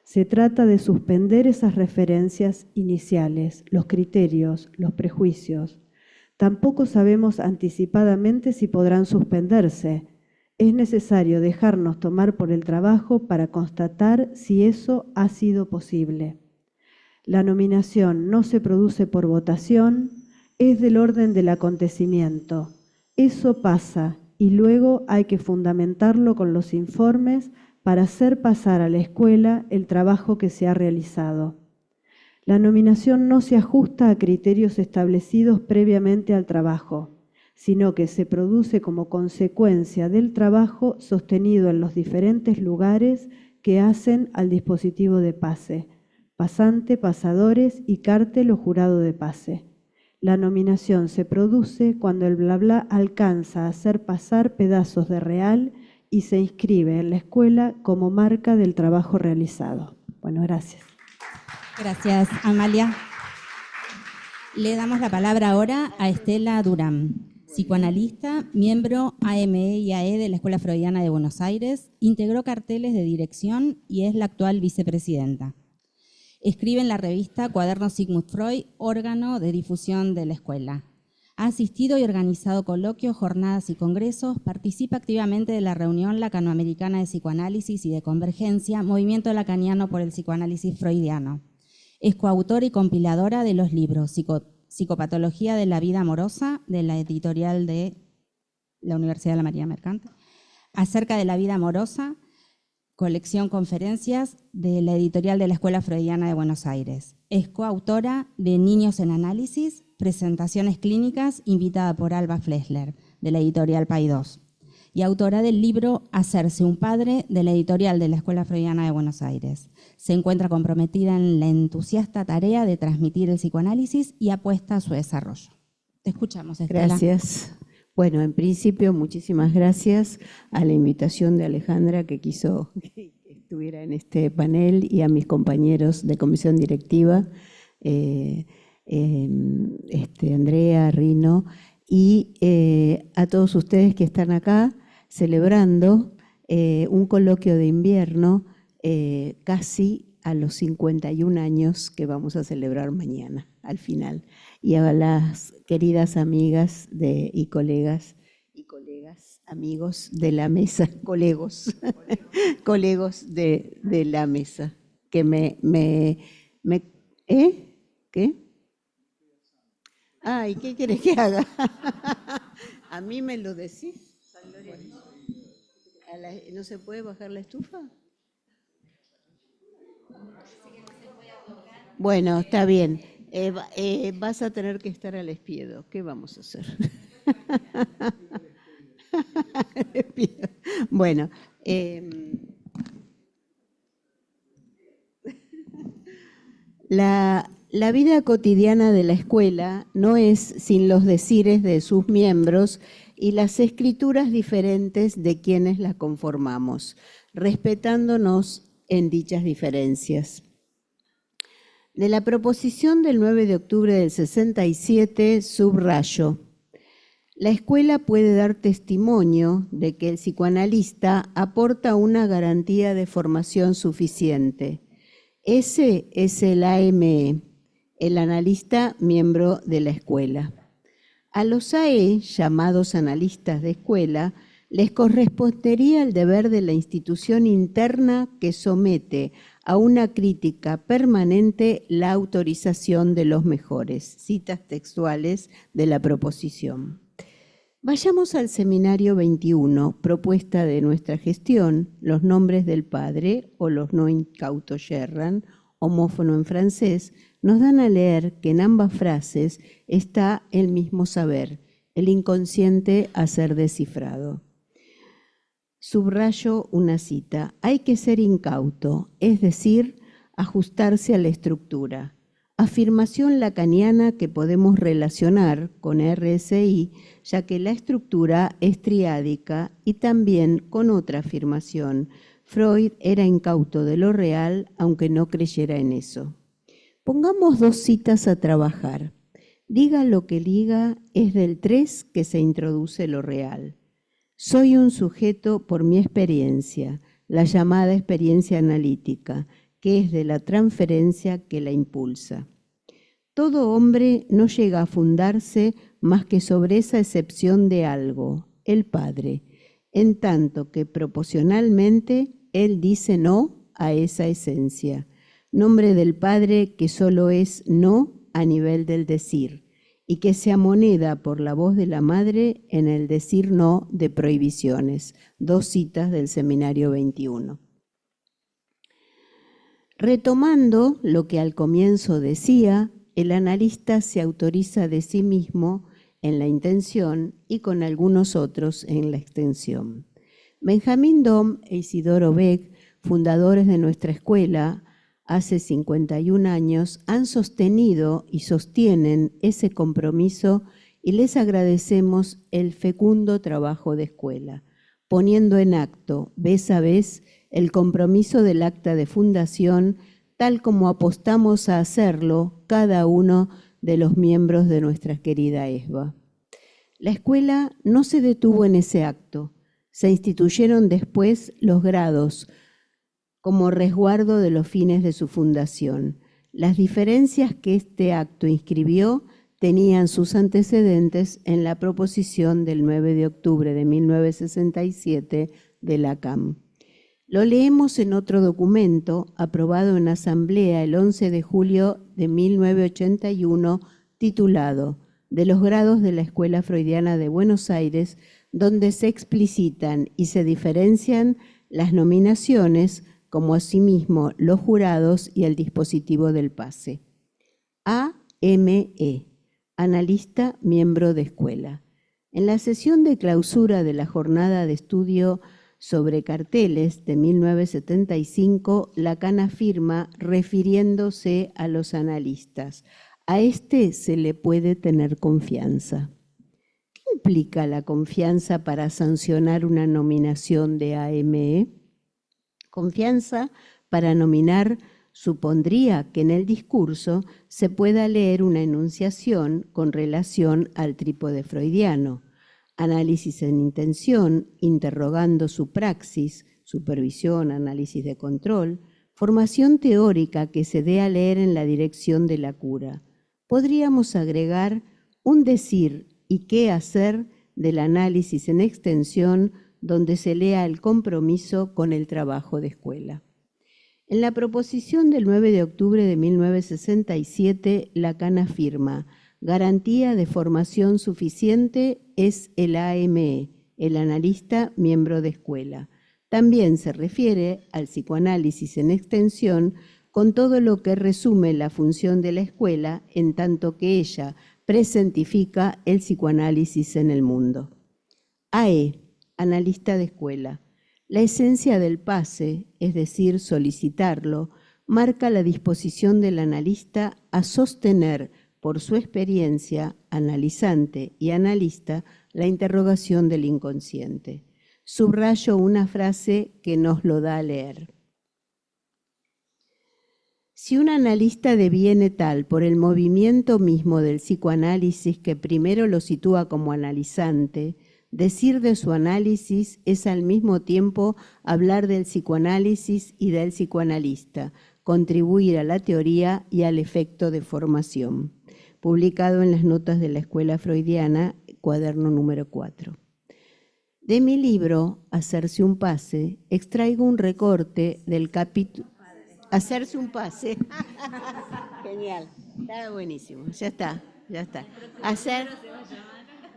Se trata de suspender esas referencias iniciales, los criterios, los prejuicios. Tampoco sabemos anticipadamente si podrán suspenderse. Es necesario dejarnos tomar por el trabajo para constatar si eso ha sido posible. La nominación no se produce por votación, es del orden del acontecimiento. Eso pasa y luego hay que fundamentarlo con los informes para hacer pasar a la escuela el trabajo que se ha realizado. La nominación no se ajusta a criterios establecidos previamente al trabajo, sino que se produce como consecuencia del trabajo sostenido en los diferentes lugares que hacen al dispositivo de PASE, pasante, pasadores y cártel o jurado de PASE. La nominación se produce cuando el bla bla alcanza a hacer pasar pedazos de real y se inscribe en la escuela como marca del trabajo realizado. Bueno, gracias. Gracias, Amalia. Le damos la palabra ahora a Estela Durán, psicoanalista, miembro AME y AE de la Escuela Freudiana de Buenos Aires, integró carteles de dirección y es la actual vicepresidenta. Escribe en la revista Cuadernos Sigmund Freud, órgano de difusión de la escuela. Ha asistido y organizado coloquios, jornadas y congresos, participa activamente de la reunión Lacanoamericana de Psicoanálisis y de Convergencia, Movimiento Lacaniano por el Psicoanálisis Freudiano. Es coautora y compiladora de los libros Psicopatología de la vida amorosa, de la editorial de la Universidad de la Marina Mercante, Acerca de la vida amorosa, colección Conferencias, de la editorial de la Escuela Freudiana de Buenos Aires. Es coautora de Niños en Análisis, Presentaciones Clínicas, invitada por Alba Flesler, de la editorial Paidós, y autora del libro Hacerse un padre, de la editorial de la Escuela Freudiana de Buenos Aires. Se encuentra comprometida en la entusiasta tarea de transmitir el psicoanálisis y apuesta a su desarrollo. Te escuchamos, Estela. Gracias. Bueno, en principio, muchísimas gracias a la invitación de Alejandra, que quiso que estuviera en este panel, y a mis compañeros de comisión directiva, Andrea, Rino, y a todos ustedes que están acá celebrando un coloquio de invierno casi a los 51 años que vamos a celebrar mañana, al final. Y a las queridas amigas y colegas, amigos de la mesa, colegos de la mesa, que ¿qué? Ay, ¿qué querés que haga? ¿A mí me lo decís? ¿No se puede bajar la estufa? Bueno, está bien. Vas a tener que estar al espiedo. ¿Qué vamos a hacer? Bueno, la vida cotidiana de la escuela no es sin los decires de sus miembros y las escrituras diferentes de quienes la conformamos, respetándonos en dichas diferencias. De la proposición del 9 de octubre del 67, subrayo: la escuela puede dar testimonio de que el psicoanalista aporta una garantía de formación suficiente. Ese es el AME, el analista miembro de la escuela. A los AE, llamados analistas de escuela, les correspondería el deber de la institución interna que somete a una crítica permanente la autorización de los mejores. Citas textuales de la proposición. Vayamos al seminario 21, propuesta de nuestra gestión, los nombres del padre o los no incautos yerran, homófono en francés, nos dan a leer que en ambas frases está el mismo saber, el inconsciente a ser descifrado. Subrayo una cita: hay que ser incauto, es decir, ajustarse a la estructura. Afirmación lacaniana que podemos relacionar con RSI, ya que la estructura es triádica, y también con otra afirmación: Freud era incauto de lo real, aunque no creyera en eso. Pongamos dos citas a trabajar. Diga lo que diga, es del 3 que se introduce lo real. Soy un sujeto por mi experiencia, la llamada experiencia analítica, que es de la transferencia que la impulsa. Todo hombre no llega a fundarse más que sobre esa excepción de algo, el Padre, en tanto que proporcionalmente él dice no a esa esencia, nombre del Padre que solo es no a nivel del decir, y que se amoneda por la voz de la Madre en el decir no de prohibiciones. Dos citas del Seminario 21. Retomando lo que al comienzo decía, el analista se autoriza de sí mismo en la intención y con algunos otros en la extensión. Benjamín Dom e Isidoro Beck, fundadores de nuestra escuela, hace 51 años, han sostenido y sostienen ese compromiso y les agradecemos el fecundo trabajo de escuela, poniendo en acto, vez a vez, el compromiso del acta de fundación, tal como apostamos a hacerlo cada uno de los miembros de nuestra querida ESBA. La escuela no se detuvo en ese acto, se instituyeron después los grados, como resguardo de los fines de su fundación. Las diferencias que este acto inscribió tenían sus antecedentes en la proposición del 9 de octubre de 1967 de la CAM. Lo leemos en otro documento aprobado en Asamblea el 11 de julio de 1981, titulado «De los grados de la Escuela Freudiana de Buenos Aires», donde se explicitan y se diferencian las nominaciones, como asimismo los jurados y el dispositivo del pase. AME, analista, miembro de escuela. En la sesión de clausura de la jornada de estudio sobre carteles de 1975, Lacan afirma, refiriéndose a los analistas: a este se le puede tener confianza. ¿Qué implica la confianza para sancionar una nominación de AME? Confianza para nominar supondría que en el discurso se pueda leer una enunciación con relación al trípode freudiano, análisis en intención, interrogando su praxis, supervisión, análisis de control, formación teórica que se dé a leer en la dirección de la cura. Podríamos agregar un decir y qué hacer del análisis en extensión, donde se lea el compromiso con el trabajo de escuela. En la proposición del 9 de octubre de 1967, Lacan afirma: garantía de formación suficiente es el AME, el analista miembro de escuela. También se refiere al psicoanálisis en extensión, con todo lo que resume la función de la escuela, en tanto que ella presentifica el psicoanálisis en el mundo. AE, analista de escuela. La esencia del pase, es decir, solicitarlo, marca la disposición del analista a sostener por su experiencia analizante y analista la interrogación del inconsciente. Subrayo una frase que nos lo da a leer. Si un analista deviene tal por el movimiento mismo del psicoanálisis que primero lo sitúa como analizante, decir de su análisis es al mismo tiempo hablar del psicoanálisis y del psicoanalista, contribuir a la teoría y al efecto de formación. Publicado en las notas de la Escuela Freudiana, cuaderno número 4. De mi libro, Hacerse un pase, extraigo un recorte del capítulo... Hacerse un pase. Genial, está buenísimo, ya está.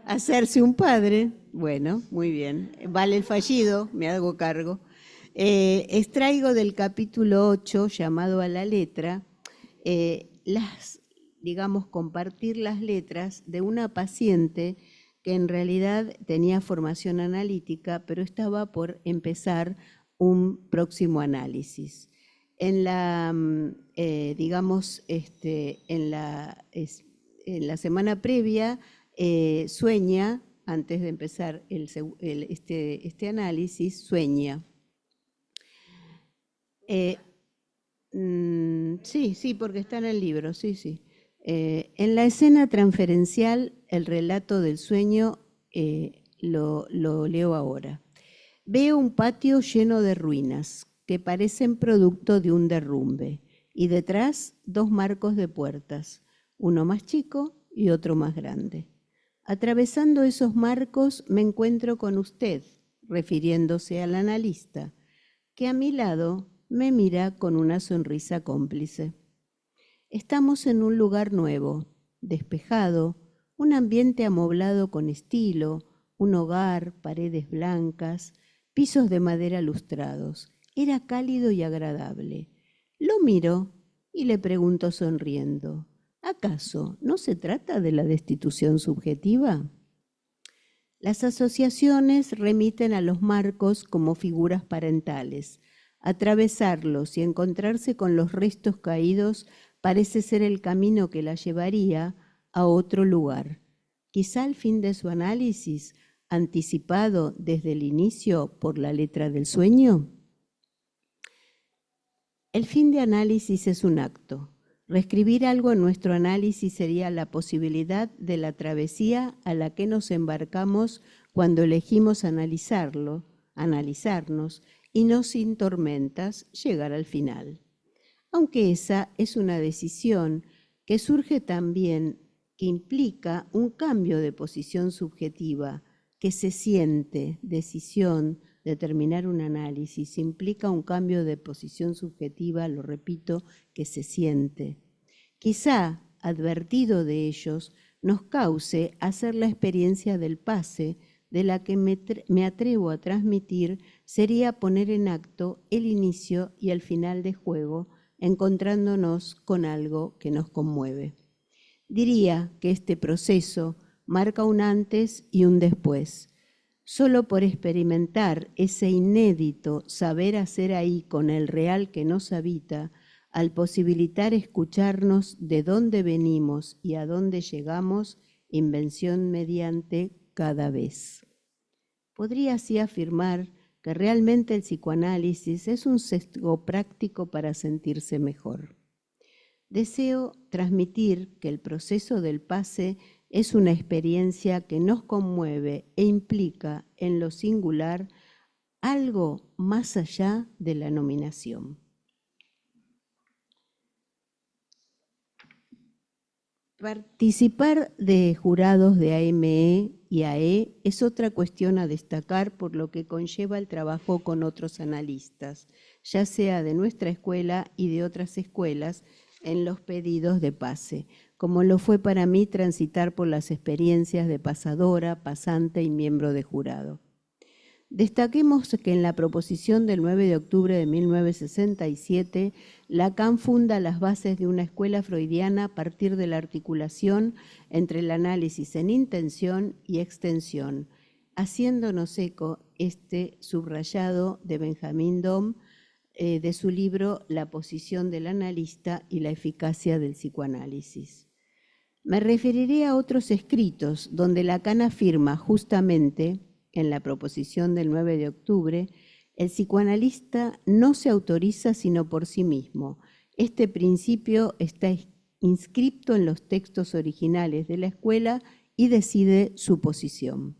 Hacerse un padre, bueno, muy bien. Vale el fallido, me hago cargo. Extraigo del capítulo 8, llamado a la letra, compartir las letras de una paciente que en realidad tenía formación analítica, pero estaba por empezar un próximo análisis. En la, en la semana previa, sueña, antes de empezar este análisis, sueña. Sí, porque está en el libro, sí. En la escena transferencial, el relato del sueño lo leo ahora. Veo un patio lleno de ruinas que parecen producto de un derrumbe y detrás 2 marcos de puertas, uno más chico y otro más grande. Atravesando esos marcos me encuentro con usted, refiriéndose al analista, que a mi lado me mira con una sonrisa cómplice. Estamos en un lugar nuevo, despejado, un ambiente amoblado con estilo, un hogar, paredes blancas, pisos de madera lustrados. Era cálido y agradable. Lo miro y le pregunto sonriendo, ¿acaso no se trata de la destitución subjetiva? Las asociaciones remiten a los marcos como figuras parentales. Atravesarlos y encontrarse con los restos caídos parece ser el camino que la llevaría a otro lugar. Quizá al fin de su análisis, anticipado desde el inicio por la letra del sueño. El fin de análisis es un acto. Reescribir algo en nuestro análisis sería la posibilidad de la travesía a la que nos embarcamos cuando elegimos analizarnos y no sin tormentas llegar al final. Aunque esa es una decisión que surge también, que implica un cambio de posición subjetiva, que se siente, decisión, determinar un análisis, implica un cambio de posición subjetiva, lo repito, que se siente. Quizá, advertido de ellos, nos cause hacer la experiencia del pase, de la que me atrevo a transmitir, sería poner en acto el inicio y el final de juego, encontrándonos con algo que nos conmueve. Diría que este proceso marca un antes y un después. Solo por experimentar ese inédito saber hacer ahí con el real que nos habita, al posibilitar escucharnos de dónde venimos y a dónde llegamos, invención mediante cada vez. Podría así afirmar que realmente el psicoanálisis es un sesgo práctico para sentirse mejor. Deseo transmitir que el proceso del pase es una experiencia que nos conmueve e implica en lo singular algo más allá de la nominación. Participar de jurados de AME y AE es otra cuestión a destacar por lo que conlleva el trabajo con otros analistas, ya sea de nuestra escuela y de otras escuelas, en los pedidos de pase, como lo fue para mí transitar por las experiencias de pasadora, pasante y miembro de jurado. Destaquemos que en la proposición del 9 de octubre de 1967, Lacan funda las bases de una escuela freudiana a partir de la articulación entre el análisis en intención y extensión, haciéndonos eco este subrayado de Benjamin Dom de su libro La posición del analista y la eficacia del psicoanálisis. Me referiré a otros escritos donde Lacan afirma justamente, en la proposición del 9 de octubre, el psicoanalista no se autoriza sino por sí mismo. Este principio está inscripto en los textos originales de la escuela y decide su posición.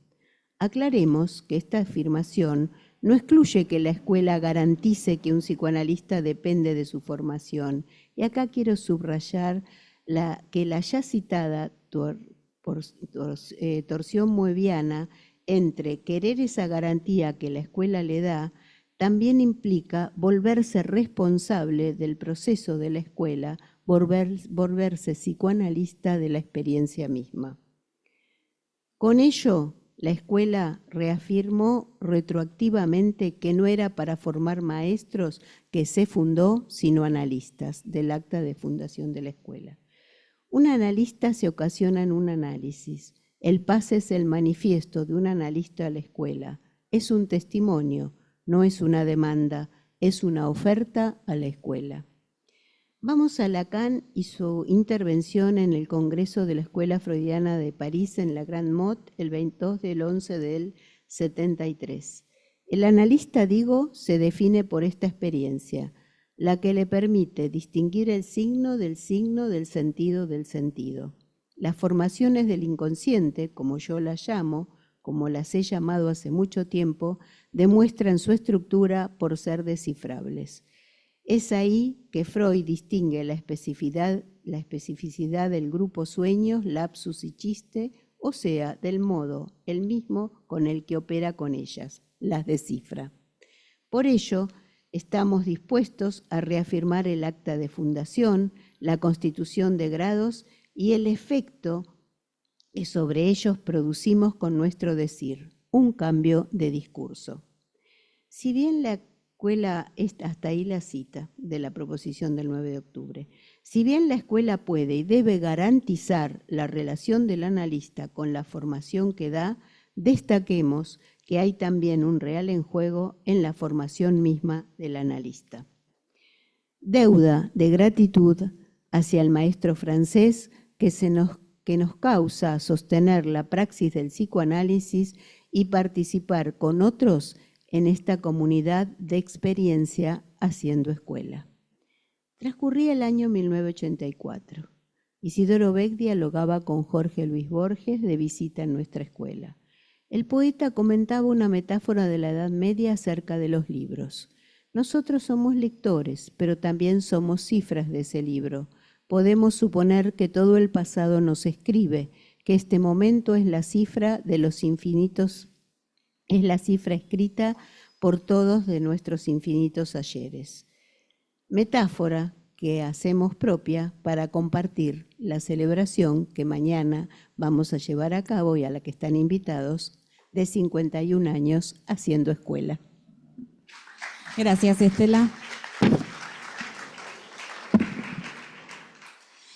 Aclaremos que esta afirmación no excluye que la escuela garantice que un psicoanalista depende de su formación. Y acá quiero subrayar que la ya citada torsión moebiana entre querer esa garantía que la escuela le da, también implica volverse responsable del proceso de la escuela, volverse psicoanalista de la experiencia misma. Con ello, La escuela reafirmó retroactivamente que no era para formar maestros que se fundó, sino analistas, del acta de fundación de la escuela. Un analista se ocasiona en un análisis. El pase es el manifiesto de un analista a la escuela. Es un testimonio, no es una demanda, es una oferta a la escuela. Vamos a Lacan y su intervención en el Congreso de la Escuela Freudiana de París en la Grande Motte el 22/11 del 73. El analista, digo, se define por esta experiencia, la que le permite distinguir el signo del sentido del sentido. Las formaciones del inconsciente, como yo las llamo, como las he llamado hace mucho tiempo, demuestran su estructura por ser descifrables. Es ahí que Freud distingue la especificidad del grupo sueños, lapsus y chiste, o sea, del modo, el mismo con el que opera con ellas, las descifra. Por ello, estamos dispuestos a reafirmar el acta de fundación, la constitución de grados y el efecto que sobre ellos producimos con nuestro decir, un cambio de discurso. Si bien la escuela, hasta ahí la cita de la proposición del 9 de octubre, si bien la escuela puede y debe garantizar la relación del analista con la formación que da, destaquemos que hay también un real enjuego en la formación misma del analista. Deuda de gratitud hacia el maestro francés que nos causa sostener la praxis del psicoanálisis y participar con otros en esta comunidad de experiencia haciendo escuela. Transcurría el año 1984. Isidoro Beck dialogaba con Jorge Luis Borges de visita en nuestra escuela. El poeta comentaba una metáfora de la Edad Media acerca de los libros. Nosotros somos lectores, pero también somos cifras de ese libro. Podemos suponer que todo el pasado nos escribe, que este momento es la cifra de los infinitos, es la cifra escrita por todos de nuestros infinitos ayeres. Metáfora que hacemos propia para compartir la celebración que mañana vamos a llevar a cabo y a la que están invitados de 51 años haciendo escuela. Gracias, Estela.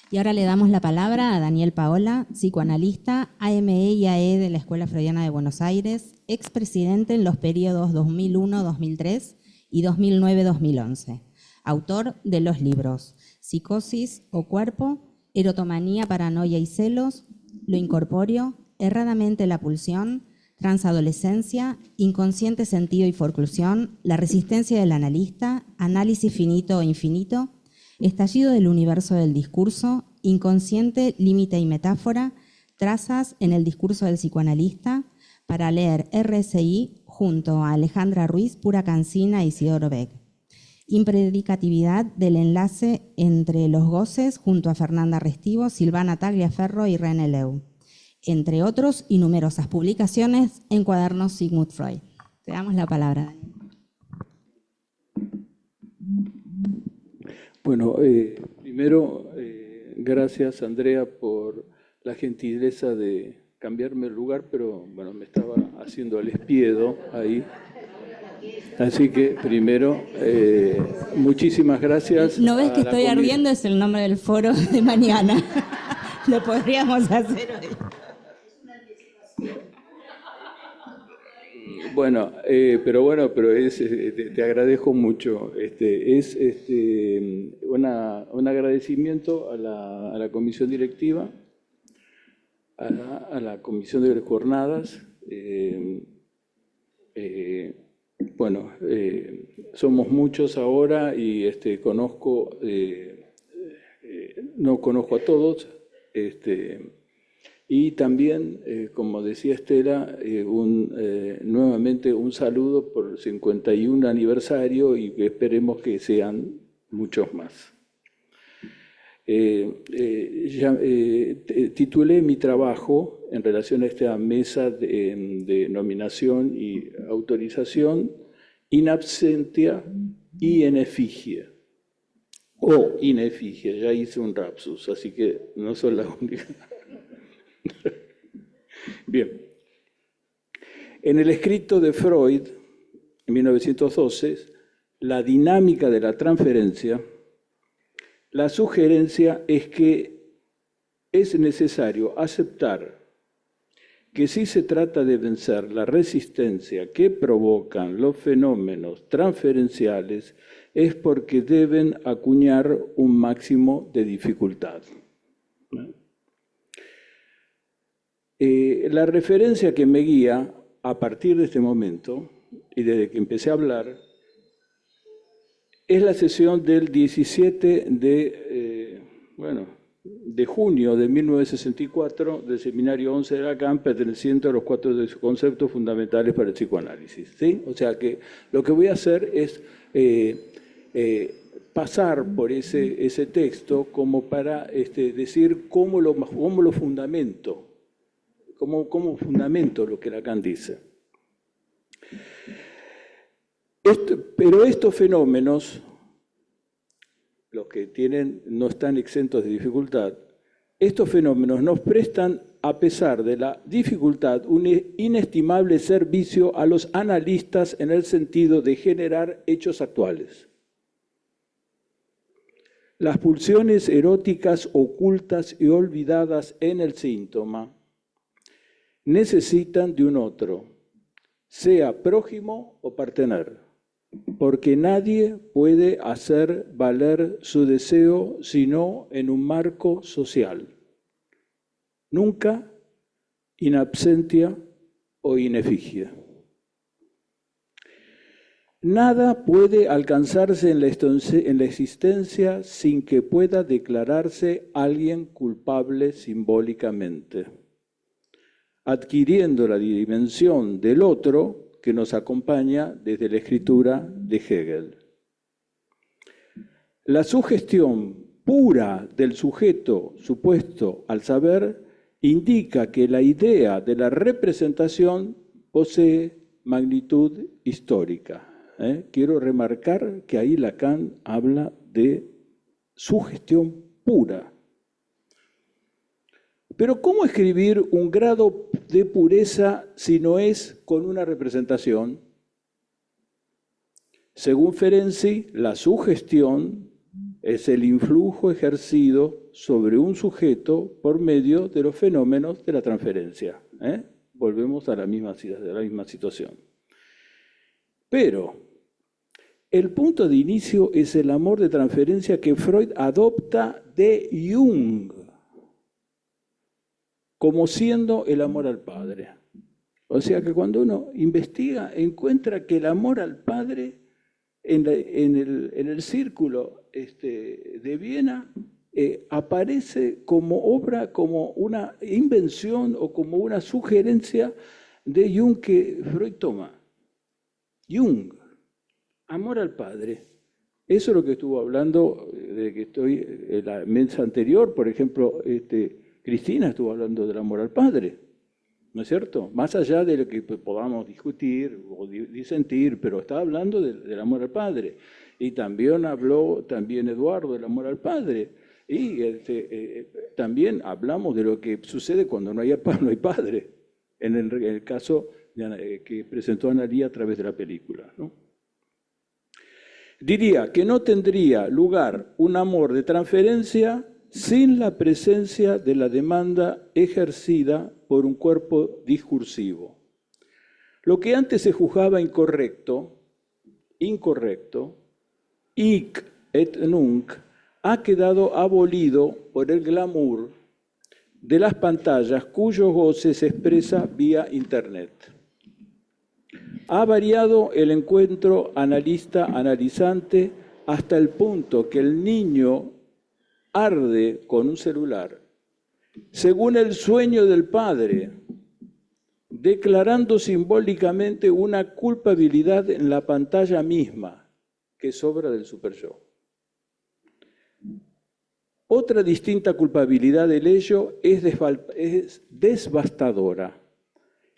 Y ahora le damos la palabra a Daniel Paola, psicoanalista, AME y AE de la Escuela Freudiana de Buenos Aires, expresidente en los periodos 2001-2003 y 2009-2011. Autor de los libros Psicosis o Cuerpo, Erotomanía, Paranoia y Celos, Lo Incorpóreo, Erradamente la Pulsión, Transadolescencia, Inconsciente Sentido y Forclusión, La Resistencia del Analista, Análisis Finito o Infinito, Estallido del Universo del Discurso, Inconsciente, Límite y Metáfora, Trazas en el Discurso del Psicoanalista, para leer RSI junto a Alejandra Ruiz, Pura Cancina y Isidoro Beck. Impredicatividad del enlace entre los goces junto a Fernanda Restivo, Silvana Tagliaferro y René Leu, entre otros y numerosas publicaciones en cuadernos Sigmund Freud. Te damos la palabra, Daniel. Bueno, primero, gracias Andrea por la gentileza de cambiarme el lugar, pero bueno, me estaba haciendo el espiedo ahí. Así que primero, muchísimas gracias. ¿No ves que estoy ardiendo? Es el nombre del foro de mañana. Lo podríamos hacer hoy. Bueno, pero te agradezco mucho. Es un agradecimiento a la comisión directiva, a la comisión de jornadas. Somos muchos ahora y no conozco a todos. Y también, como decía Estela, nuevamente un saludo por el 51 aniversario y que esperemos que sean muchos más. Titulé mi trabajo en relación a esta mesa de nominación y autorización In absentia y en efigie. O in efigie, ya hice un lapsus, así que no son las únicas. Bien. En el escrito de Freud, en 1912, La dinámica de la transferencia, la sugerencia es que es necesario aceptar que si se trata de vencer la resistencia que provocan los fenómenos transferenciales, es porque deben acuñar un máximo de dificultad. La referencia que me guía a partir de este momento, y desde que empecé a hablar, es la sesión del 17 de junio de 1964 del Seminario 11 de Lacan, perteneciente a los 4 conceptos fundamentales para el psicoanálisis, ¿sí? O sea que lo que voy a hacer es pasar por ese texto como para decir cómo lo fundamento, cómo fundamento lo que Lacan dice. Pero estos fenómenos, los que no están exentos de dificultad, estos fenómenos nos prestan, a pesar de la dificultad, un inestimable servicio a los analistas en el sentido de generar hechos actuales. Las pulsiones eróticas ocultas y olvidadas en el síntoma necesitan de un otro, sea prójimo o partener, porque nadie puede hacer valer su deseo sino en un marco social, nunca in absentia o in effigie. Nada puede alcanzarse en la existencia sin que pueda declararse alguien culpable simbólicamente, adquiriendo la dimensión del otro que nos acompaña desde la escritura de Hegel. La sugestión pura del sujeto supuesto al saber indica que la idea de la representación posee magnitud histórica. Quiero remarcar que ahí Lacan habla de sugestión pura. Pero ¿cómo escribir un grado de pureza si no es con una representación? Según Ferenczi, la sugestión es el influjo ejercido sobre un sujeto por medio de los fenómenos de la transferencia. Volvemos a la misma situación. Pero el punto de inicio es el amor de transferencia que Freud adopta de Jung, como siendo el amor al padre. O sea que cuando uno investiga, encuentra que el amor al padre en el círculo de Viena aparece como obra, como una invención o como una sugerencia de Jung que Freud toma. Jung, amor al padre. Eso es lo que estuvo hablando de que estoy en la mesa anterior, por ejemplo, Cristina estuvo hablando del amor al padre, ¿no es cierto? Más allá de lo que podamos discutir o disentir, pero está hablando del amor al padre. Y también habló Eduardo del amor al padre. Y también hablamos de lo que sucede cuando no hay padre, en el caso que presentó Analía a través de la película, ¿no? Diría que no tendría lugar un amor de transferencia sin la presencia de la demanda ejercida por un cuerpo discursivo. Lo que antes se juzgaba incorrecto, hic et nunc, ha quedado abolido por el glamour de las pantallas cuyo goce se expresa vía Internet. Ha variado el encuentro analista-analizante hasta el punto que el niño arde con un celular, según el sueño del padre, declarando simbólicamente una culpabilidad en la pantalla misma, que es obra del superyo. Otra distinta culpabilidad del ello es devastadora,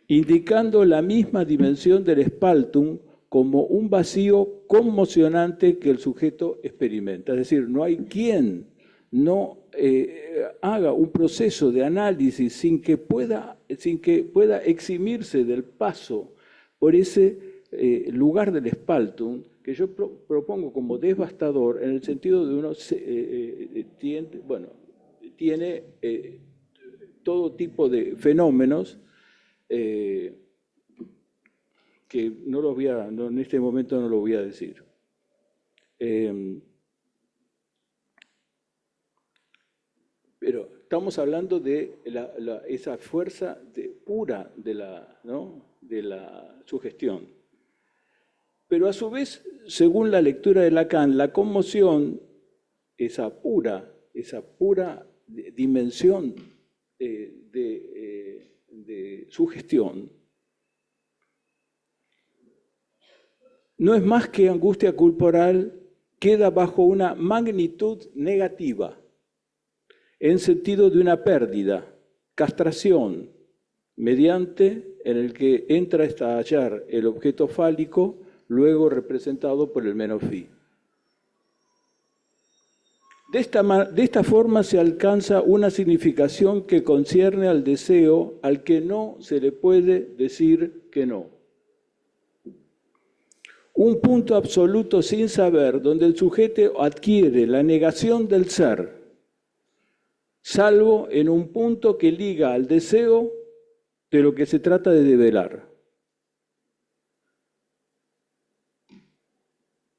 indicando la misma dimensión del spaltum como un vacío conmocionante que el sujeto experimenta. Es decir, no hay quien no haga un proceso de análisis sin que pueda eximirse del paso por ese lugar del Spaltung, que yo propongo como devastador en el sentido de uno tiene todo tipo de fenómenos que no los voy a, en este momento no lo voy a decir. Pero estamos hablando de esa fuerza pura de la sugestión. Pero a su vez, según la lectura de Lacan, la conmoción, esa pura dimensión de sugestión, no es más que angustia corporal, queda bajo una magnitud negativa, en sentido de una pérdida, castración, mediante en el que entra a estallar el objeto fálico, luego representado por el menos phi. De esta forma se alcanza una significación que concierne al deseo al que no se le puede decir que no. Un punto absoluto sin saber, donde el sujeto adquiere la negación del ser, salvo en un punto que liga al deseo de lo que se trata de develar.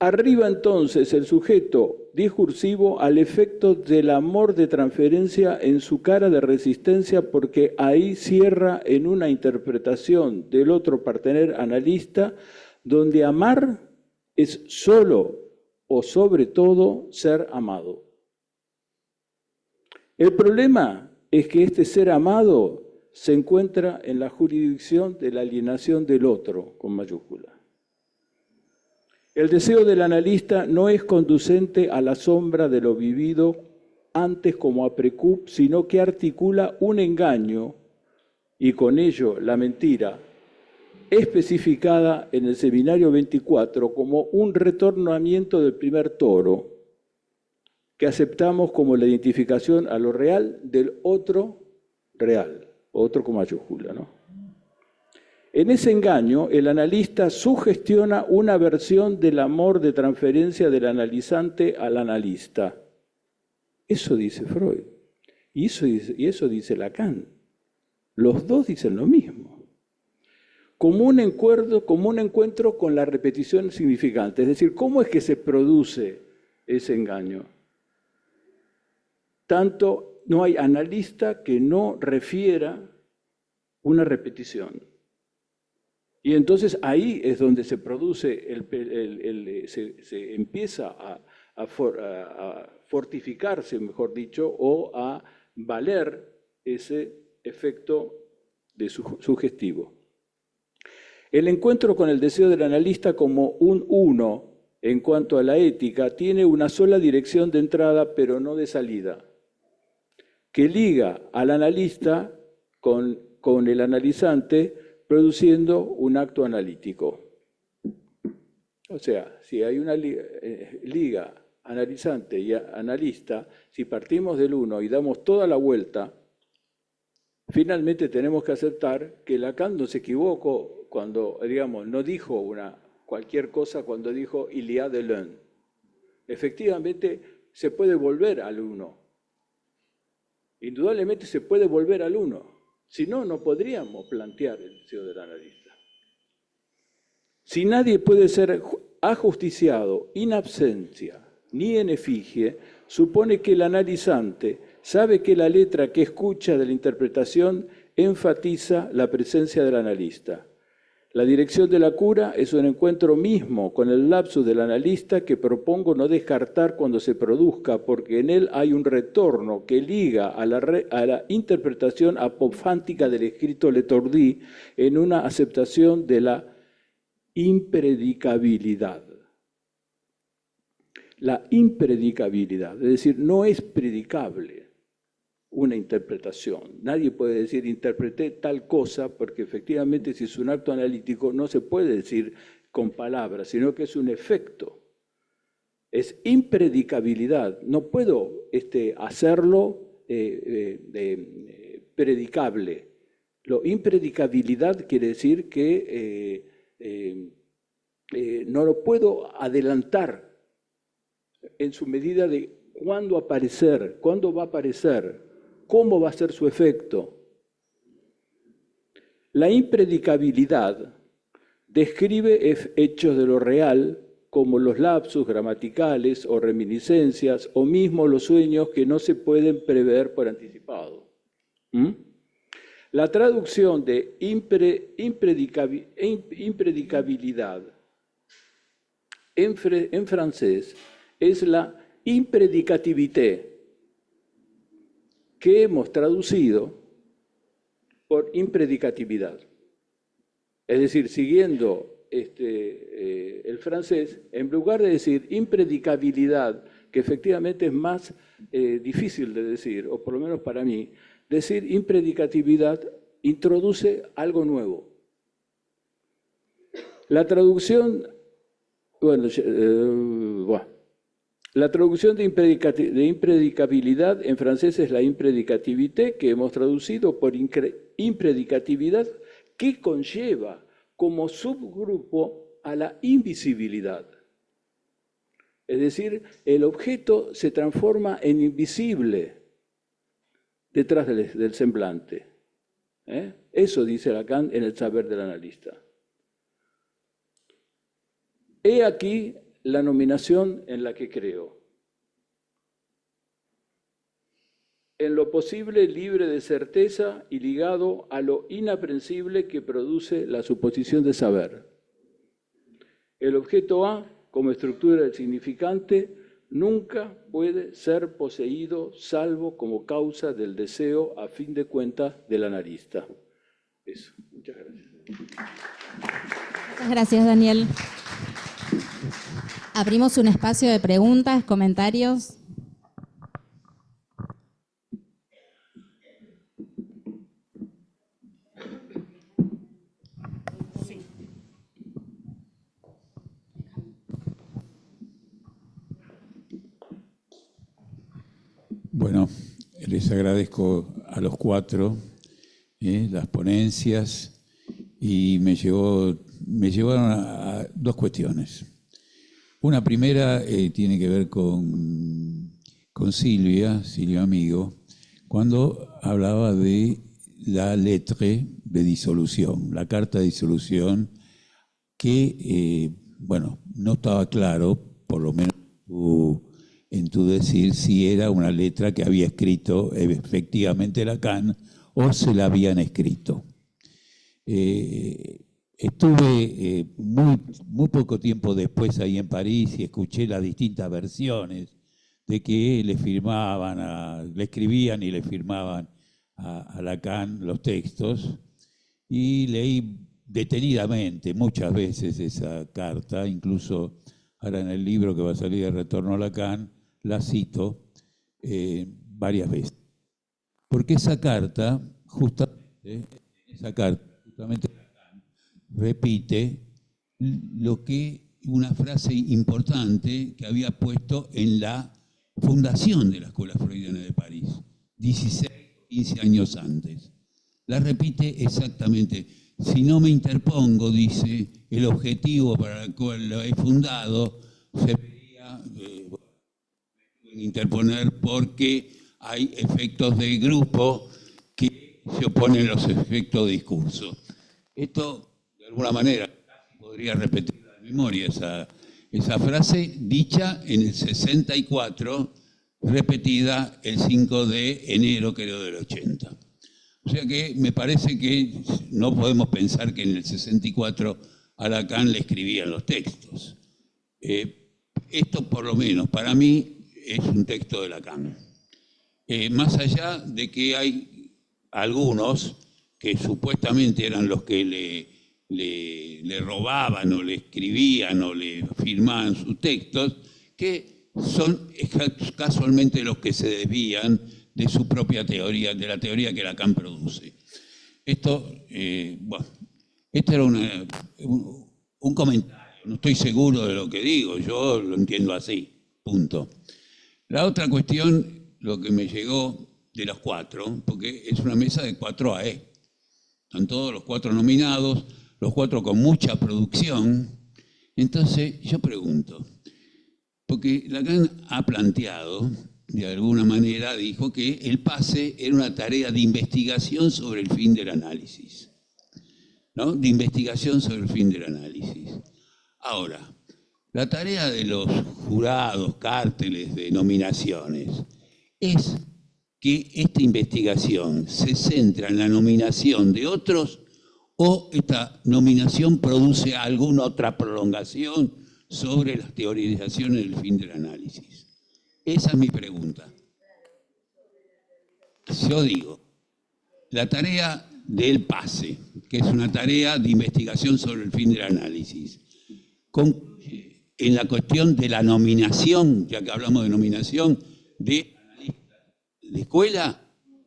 Arriba entonces el sujeto discursivo al efecto del amor de transferencia en su cara de resistencia, porque ahí cierra en una interpretación del otro partener analista, donde amar es solo o sobre todo ser amado. El problema es que este ser amado se encuentra en la jurisdicción de la alienación del otro, con mayúscula. El deseo del analista no es conducente a la sombra de lo vivido antes como a precup, sino que articula un engaño y con ello la mentira, especificada en el seminario 24 como un retornamiento del primer toro, que aceptamos como la identificación a lo real del otro real, otro con mayúscula, ¿no? En ese engaño, el analista sugestiona una versión del amor de transferencia del analizante al analista. Eso dice Freud. Y eso dice Lacan. Los dos dicen lo mismo. Como un encuentro con la repetición significante. Es decir, ¿cómo es que se produce ese engaño? Tanto no hay analista que no refiera una repetición. Y entonces ahí es donde se produce, se empieza a fortificarse, mejor dicho, o a valer ese efecto sugestivo. El encuentro con el deseo del analista como un uno en cuanto a la ética tiene una sola dirección de entrada, pero no de salida, que liga al analista con el analizante, produciendo un acto analítico. O sea, si hay una liga analizante y analista, si partimos del uno y damos toda la vuelta, finalmente tenemos que aceptar que Lacan no se equivocó cuando, digamos, no dijo cualquier cosa cuando dijo il y a de l'un. Efectivamente, se puede volver al uno. Indudablemente se puede volver al uno. Si no, no podríamos plantear el deseo del analista. Si nadie puede ser ajusticiado in absentia ni en efigie, supone que el analizante sabe que la letra que escucha de la interpretación enfatiza la presencia del analista. La dirección de la cura es un encuentro mismo con el lapsus del analista que propongo no descartar cuando se produzca, porque en él hay un retorno que liga a la interpretación apofántica del escrito Letordí en una aceptación de la impredicabilidad. La impredicabilidad, es decir, no es predicable una interpretación. Nadie puede decir, interpreté tal cosa, porque efectivamente si es un acto analítico no se puede decir con palabras, sino que es un efecto. Es impredicabilidad. No puedo hacerlo predicable. Impredicabilidad quiere decir que no lo puedo adelantar en su medida de cuándo aparecer, cuándo va a aparecer, cómo va a ser su efecto. La impredicabilidad describe hechos de lo real, como los lapsus gramaticales o reminiscencias, o mismo los sueños que no se pueden prever por anticipado. La traducción de impredicabilidad en francés es la imprédicativité, que hemos traducido por impredicatividad. Es decir, siguiendo el francés, en lugar de decir impredicabilidad, que efectivamente es más difícil de decir, o por lo menos para mí, decir impredicatividad introduce algo nuevo. La traducción, la traducción de impredicabilidad en francés es la imprédicativité, que hemos traducido por impredicatividad, que conlleva como subgrupo a la invisibilidad. Es decir, el objeto se transforma en invisible detrás del semblante. Eso dice Lacan en El saber del analista. He aquí la nominación en la que creo. En lo posible libre de certeza y ligado a lo inaprensible que produce la suposición de saber. El objeto A, como estructura del significante, nunca puede ser poseído salvo como causa del deseo, a fin de cuentas, del analista. Eso. Muchas gracias. Muchas gracias, Daniel. Abrimos un espacio de preguntas, comentarios. Bueno, les agradezco a los cuatro las ponencias y me llevaron a dos cuestiones. Una primera tiene que ver con Silvia Amigo, cuando hablaba de la lettre de disolución, la carta de disolución, que, bueno, no estaba claro, por lo menos en tu decir, si era una letra que había escrito efectivamente Lacan o se la habían escrito. Estuve muy poco tiempo después ahí en París y escuché las distintas versiones de que le escribían y le firmaban a Lacan los textos, y leí detenidamente muchas veces esa carta, incluso ahora en el libro que va a salir de Retorno a Lacan, la cito varias veces. Porque esa carta justamente repite una frase importante que había puesto en la fundación de la Escuela Freudiana de París, 16 o 15 años antes. La repite exactamente. Si no me interpongo, dice, el objetivo para el cual lo he fundado se vería interponer porque hay efectos de grupo que se oponen a los efectos de discurso. Esto, de alguna manera, podría repetir la memoria esa frase dicha en el 64, repetida el 5 de enero, creo, del 80. O sea que me parece que no podemos pensar que en el 64 a Lacan le escribían los textos. Esto, por lo menos, para mí, es un texto de Lacan. Más allá de que hay algunos que supuestamente eran los que le robaban o le escribían o le firmaban sus textos, que son casualmente los que se desvían de su propia teoría, de la teoría que Lacan produce. Esto era un comentario, no estoy seguro de lo que digo, yo lo entiendo así, punto. La otra cuestión, lo que me llegó de los cuatro, porque es una mesa de 4 AE, están todos los 4 nominados, los cuatro con mucha producción. Entonces, yo pregunto, porque Lacan ha planteado, de alguna manera, dijo que el pase era una tarea de investigación sobre el fin del análisis, ¿no? De investigación sobre el fin del análisis. Ahora, la tarea de los jurados, cárteles de nominaciones, es que esta investigación se centra en la nominación de otros o esta nominación produce alguna otra prolongación sobre las teorizaciones del fin del análisis. Esa es mi pregunta. Yo digo, la tarea del pase, que es una tarea de investigación sobre el fin del análisis, concluye en la cuestión de la nominación, ya que hablamos de nominación, de analistas de escuela,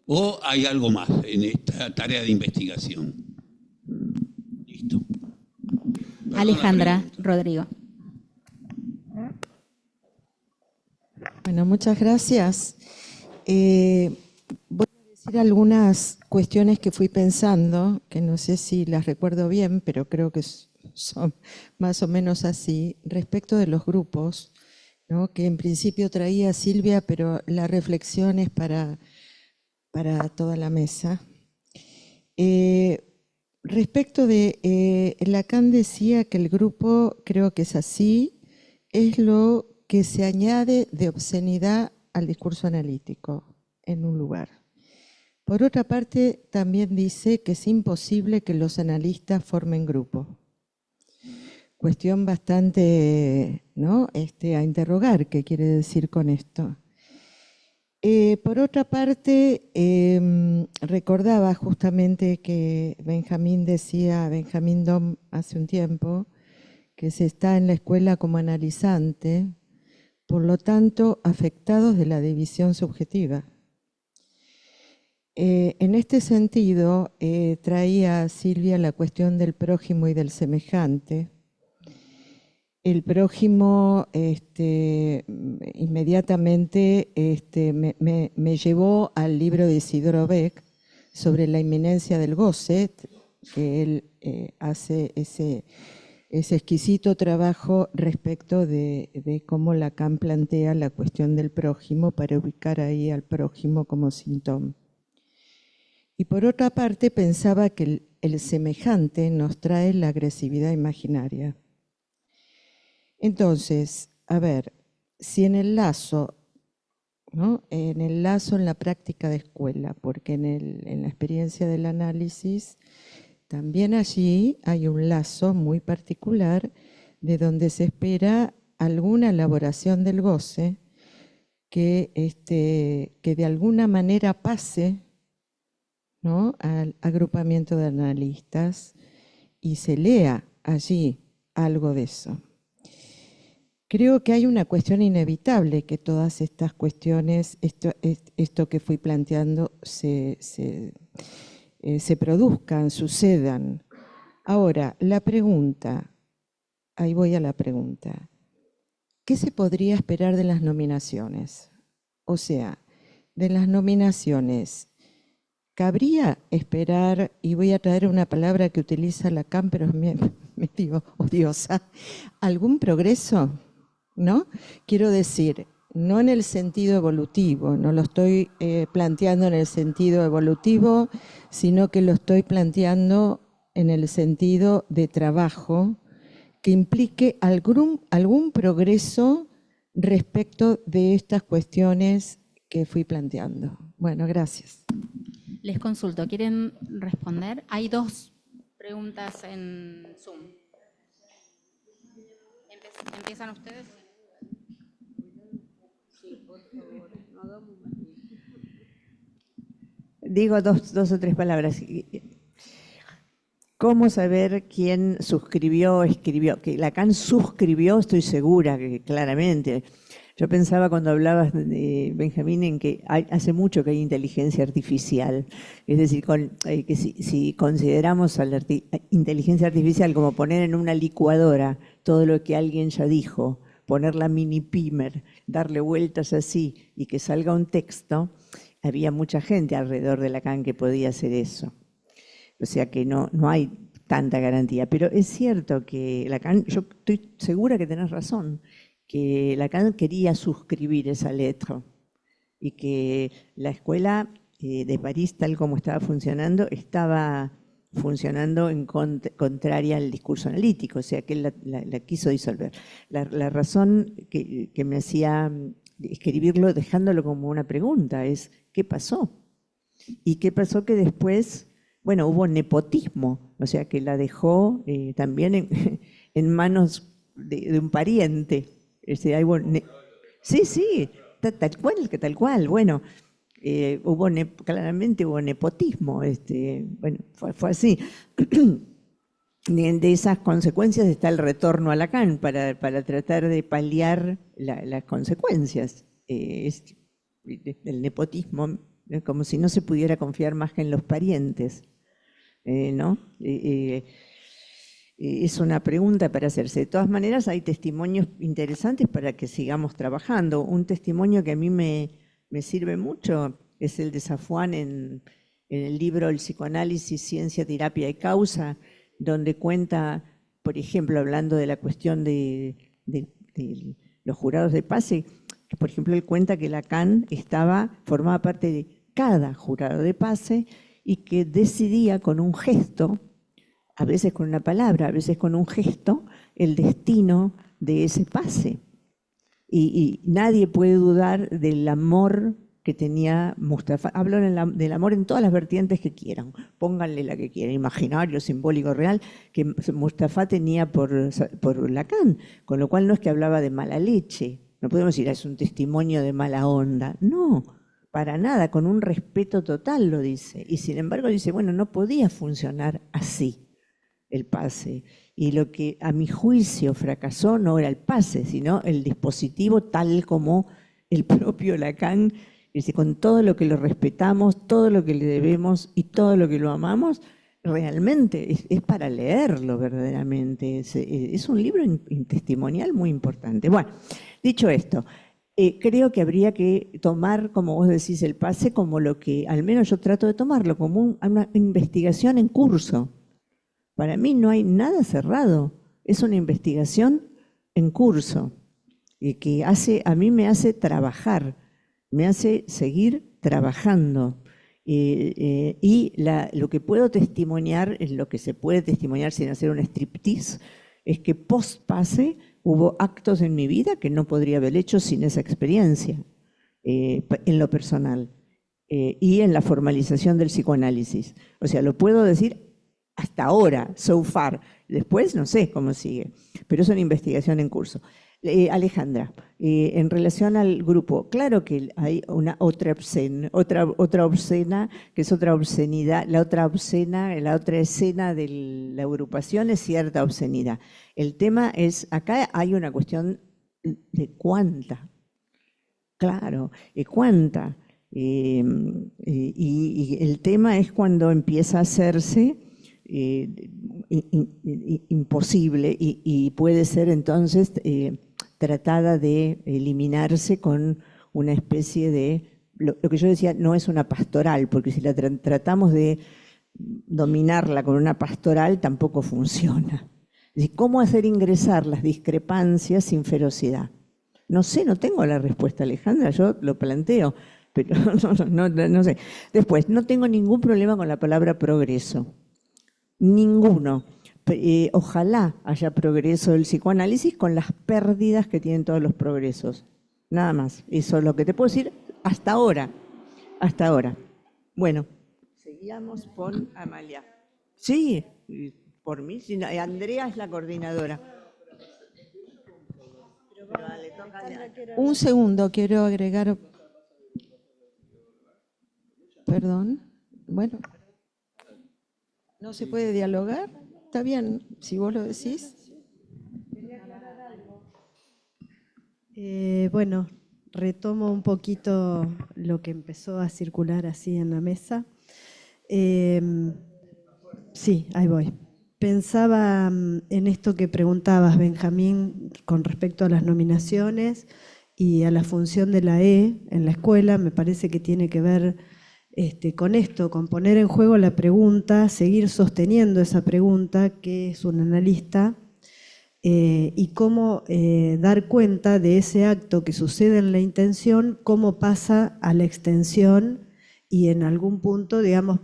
o hay algo más en esta tarea de investigación. Listo. Alejandra, Rodrigo. Bueno, muchas gracias. Voy a decir algunas cuestiones que fui pensando, que no sé si las recuerdo bien, pero creo que son más o menos así, respecto de los grupos, ¿no? Que en principio traía Silvia, pero la reflexión es para toda la mesa. Respecto de Lacan decía que el grupo, creo que es así, es lo que se añade de obscenidad al discurso analítico en un lugar. Por otra parte, también dice que es imposible que los analistas formen grupo. Cuestión bastante, ¿no? A interrogar qué quiere decir con esto. Por otra parte, recordaba justamente que Benjamín Dom hace un tiempo, que se está en la escuela como analizante, por lo tanto, afectados de la división subjetiva. En este sentido, traía Silvia la cuestión del prójimo y del semejante. El prójimo inmediatamente me llevó al libro de Isidoro Beck sobre la inminencia del goce, que él hace ese exquisito trabajo respecto de cómo Lacan plantea la cuestión del prójimo para ubicar ahí al prójimo como síntoma. Y por otra parte pensaba que el semejante nos trae la agresividad imaginaria. Entonces, a ver, si en el lazo, ¿no? En la práctica de escuela, porque en la experiencia del análisis, también allí hay un lazo muy particular de donde se espera alguna elaboración del goce que de alguna manera pase, ¿no? Al agrupamiento de analistas y se lea allí algo de eso. Creo que hay una cuestión inevitable que todas estas cuestiones, esto que fui planteando, se produzcan, sucedan. Ahora, la pregunta, ahí voy a la pregunta. ¿Qué se podría esperar de las nominaciones? O sea, de las nominaciones, ¿cabría esperar, y voy a traer una palabra que utiliza Lacan, pero es medio odiosa, algún progreso? ¿No? Quiero decir, no en el sentido evolutivo, no lo estoy planteando en el sentido evolutivo, sino que lo estoy planteando en el sentido de trabajo que implique algún progreso respecto de estas cuestiones que fui planteando. Bueno, gracias. Les consulto, ¿quieren responder? Hay dos preguntas en Zoom. ¿Empiezan ustedes? Digo dos o tres palabras. ¿Cómo saber quién suscribió o escribió? Que Lacan suscribió, estoy segura, que claramente. Yo pensaba cuando hablabas de Benjamín en que hace mucho que hay inteligencia artificial. Es decir, que si consideramos a la inteligencia artificial como poner en una licuadora todo lo que alguien ya dijo, poner la mini pimer, darle vueltas así y que salga un texto, había mucha gente alrededor de Lacan que podía hacer eso. O sea que no hay tanta garantía, pero es cierto que Lacan, yo estoy segura que tenés razón, que Lacan quería suscribir esa letra y que la escuela de París, tal como estaba funcionando en contraria al discurso analítico, o sea que él la quiso disolver. La razón que me hacía escribirlo dejándolo como una pregunta es ¿qué pasó? ¿Y qué pasó que después, bueno, hubo nepotismo, o sea que la dejó también en manos de un pariente? Sí, tal cual, bueno. Claramente hubo nepotismo, bueno, fue así. De esas consecuencias está el retorno a Lacan para tratar de paliar las consecuencias del nepotismo, como si no se pudiera confiar más que en los parientes, ¿no? Es una pregunta para hacerse. De todas maneras, hay testimonios interesantes para que sigamos trabajando. Un testimonio que a mí me sirve mucho es el de Safwan en el libro El psicoanálisis, ciencia, terapia y causa, donde cuenta, por ejemplo, hablando de la cuestión de los jurados de pase, que por ejemplo él cuenta que Lacan formaba parte de cada jurado de pase y que decidía con un gesto, a veces con una palabra, a veces con un gesto, el destino de ese pase. Y nadie puede dudar del amor que tenía Mustafa. Hablo del amor en todas las vertientes que quieran, pónganle la que quieran, imaginario, simbólico, real, que Mustafa tenía por Lacan, con lo cual no es que hablaba de mala leche, no podemos decir es un testimonio de mala onda, no, para nada, con un respeto total lo dice, y sin embargo dice, bueno, no podía funcionar así el pase. Y lo que a mi juicio fracasó no era el pase, sino el dispositivo tal como el propio Lacan, con todo lo que lo respetamos, todo lo que le debemos y todo lo que lo amamos, realmente es para leerlo verdaderamente. Es un libro testimonial muy importante. Bueno, dicho esto, creo que habría que tomar, como vos decís, el pase como lo que, al menos yo trato de tomarlo, como una investigación en curso. Para mí no hay nada cerrado, es una investigación en curso y que a mí me hace trabajar, me hace seguir trabajando. Y lo que puedo testimoniar, es lo que se puede testimoniar sin hacer un striptease, es que post-pase hubo actos en mi vida que no podría haber hecho sin esa experiencia, en lo personal, y en la formalización del psicoanálisis. O sea, lo puedo decir hasta ahora, so far. Después no sé cómo sigue, pero es una investigación en curso. Alejandra, en relación al grupo, claro que hay otra obscena, que es otra obscenidad, la otra escena de la agrupación es cierta obscenidad. El tema es, acá hay una cuestión de cuánta, claro, cuánta. Y el tema es cuando empieza a hacerse imposible y puede ser entonces tratada de eliminarse con una especie de, lo que yo decía, no es una pastoral, porque si la tratamos de dominarla con una pastoral tampoco funciona. Es decir, ¿cómo hacer ingresar las discrepancias sin ferocidad? No sé, no tengo la respuesta, Alejandra, yo lo planteo, pero no sé. Después, no tengo ningún problema con la palabra progreso. Ninguno. Ojalá haya progreso del psicoanálisis con las pérdidas que tienen todos los progresos. Nada más. Eso es lo que te puedo decir hasta ahora. Hasta ahora. Bueno, seguíamos con Amalia. Sí, por mí. Andrea es la coordinadora. Un segundo, quiero agregar. Perdón. Bueno. ¿No se puede dialogar? Está bien, si vos lo decís. Bueno, retomo un poquito lo que empezó a circular así en la mesa. Sí, ahí voy. Pensaba en esto que preguntabas, Benjamín, con respecto a las nominaciones y a la función de la E en la escuela. Me parece que tiene que ver con esto, con poner en juego la pregunta, seguir sosteniendo esa pregunta, ¿qué es un analista? Y cómo dar cuenta de ese acto que sucede en la intención, cómo pasa a la extensión y en algún punto, digamos,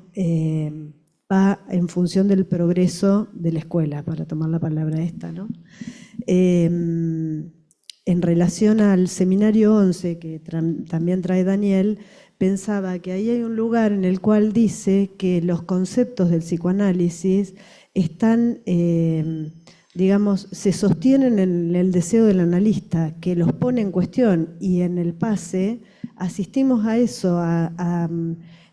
va en función del progreso de la escuela, para tomar la palabra esta, ¿no? En relación al seminario 11, que también trae Daniel, pensaba que ahí hay un lugar en el cual dice que los conceptos del psicoanálisis están, digamos, se sostienen en el deseo del analista, que los pone en cuestión, y en el pase asistimos a eso,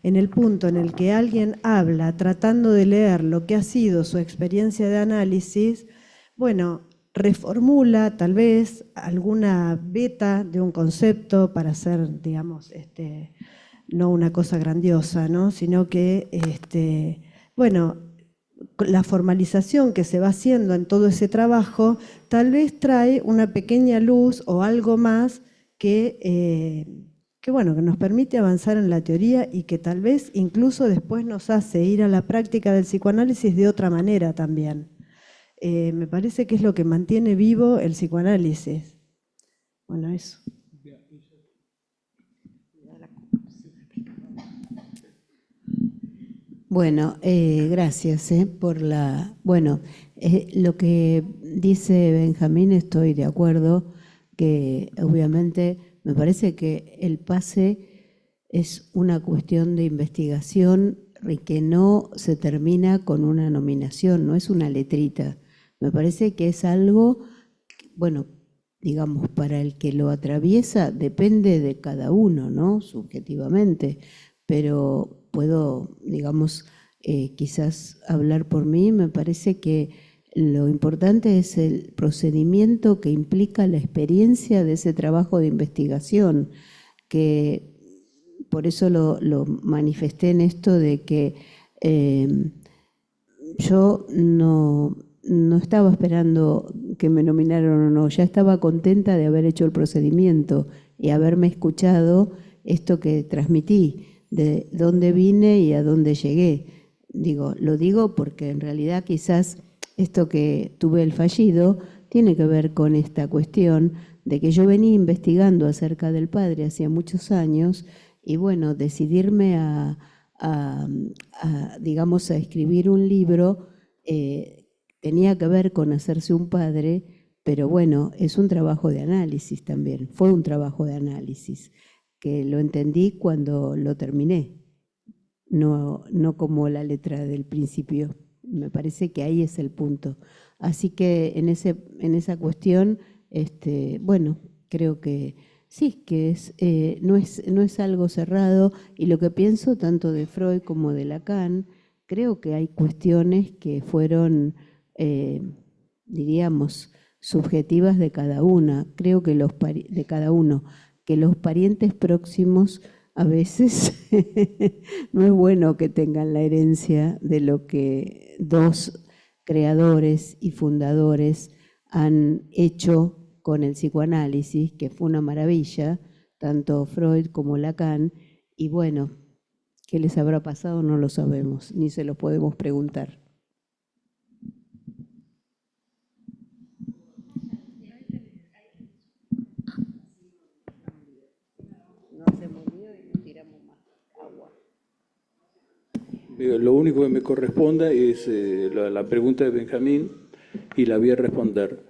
en el punto en el que alguien habla tratando de leer lo que ha sido su experiencia de análisis, bueno, reformula tal vez alguna beta de un concepto para hacer, digamos, no una cosa grandiosa, ¿no? Sino que, bueno, la formalización que se va haciendo en todo ese trabajo tal vez trae una pequeña luz o algo más que bueno, que nos permite avanzar en la teoría y que tal vez incluso después nos hace ir a la práctica del psicoanálisis de otra manera también. Me parece que es lo que mantiene vivo el psicoanálisis. Bueno, eso. Bueno, gracias por la... Bueno, lo que dice Benjamín estoy de acuerdo, que obviamente me parece que el pase es una cuestión de investigación y que no se termina con una nominación, no es una letrita. Me parece que es algo, bueno, digamos, para el que lo atraviesa depende de cada uno, ¿no? Subjetivamente, pero puedo, digamos, quizás hablar por mí. Me parece que lo importante es el procedimiento que implica la experiencia de ese trabajo de investigación, que por eso lo manifesté en esto de que yo no estaba esperando que me nominaran o no, ya estaba contenta de haber hecho el procedimiento y haberme escuchado esto que transmití, de dónde vine y a dónde llegué. Lo digo porque en realidad quizás esto que tuve el fallido tiene que ver con esta cuestión de que yo venía investigando acerca del padre hacía muchos años y bueno, decidirme digamos, a escribir un libro tenía que ver con hacerse un padre, pero bueno, es un trabajo de análisis también, fue un trabajo de análisis, que lo entendí cuando lo terminé, no como la letra del principio. Me parece que ahí es el punto. Así que en esa cuestión, bueno, creo que sí, que no es algo cerrado, y lo que pienso tanto de Freud como de Lacan, creo que hay cuestiones que fueron, diríamos, subjetivas de cada una. Creo que de cada uno, que los parientes próximos a veces no es bueno que tengan la herencia de lo que dos creadores y fundadores han hecho con el psicoanálisis, que fue una maravilla, tanto Freud como Lacan, y bueno, ¿qué les habrá pasado? No lo sabemos, ni se lo podemos preguntar. Lo único que me corresponde es la pregunta de Benjamín y la voy a responder.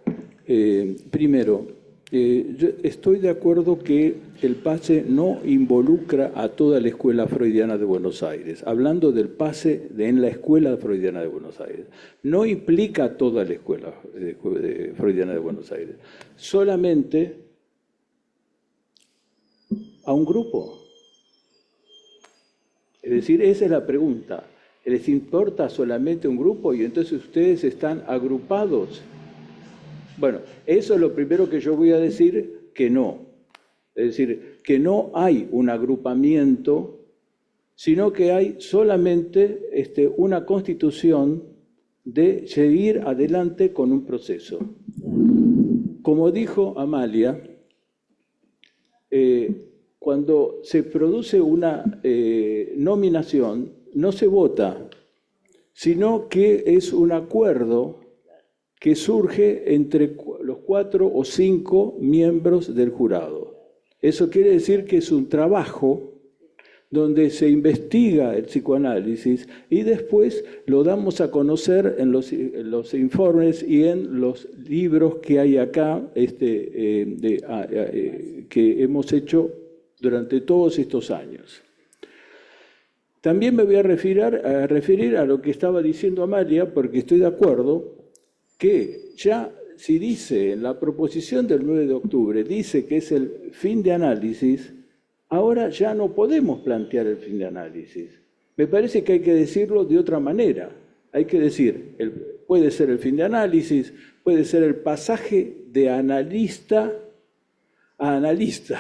Primero, yo estoy de acuerdo que el pase no involucra a toda la escuela freudiana de Buenos Aires. Hablando del pase en la escuela freudiana de Buenos Aires, no implica a toda la escuela freudiana de Buenos Aires, solamente a un grupo. Es decir, esa es la pregunta. ¿Les importa solamente un grupo y entonces ustedes están agrupados? Bueno, eso es lo primero que yo voy a decir que no. Es decir, que no hay un agrupamiento, sino que hay solamente una constitución de seguir adelante con un proceso. Como dijo Amalia, cuando se produce una nominación, no se vota, sino que es un acuerdo que surge entre los 4 o 5 miembros del jurado. Eso quiere decir que es un trabajo donde se investiga el psicoanálisis y después lo damos a conocer en los informes y en los libros que hay acá que hemos hecho durante todos estos años. También me voy a referir a lo que estaba diciendo Amalia, porque estoy de acuerdo que ya si dice en la proposición del 9 de octubre, dice que es el fin de análisis, ahora ya no podemos plantear el fin de análisis. Me parece que hay que decirlo de otra manera. Hay que decir, puede ser el fin de análisis, puede ser el pasaje de analista a analista,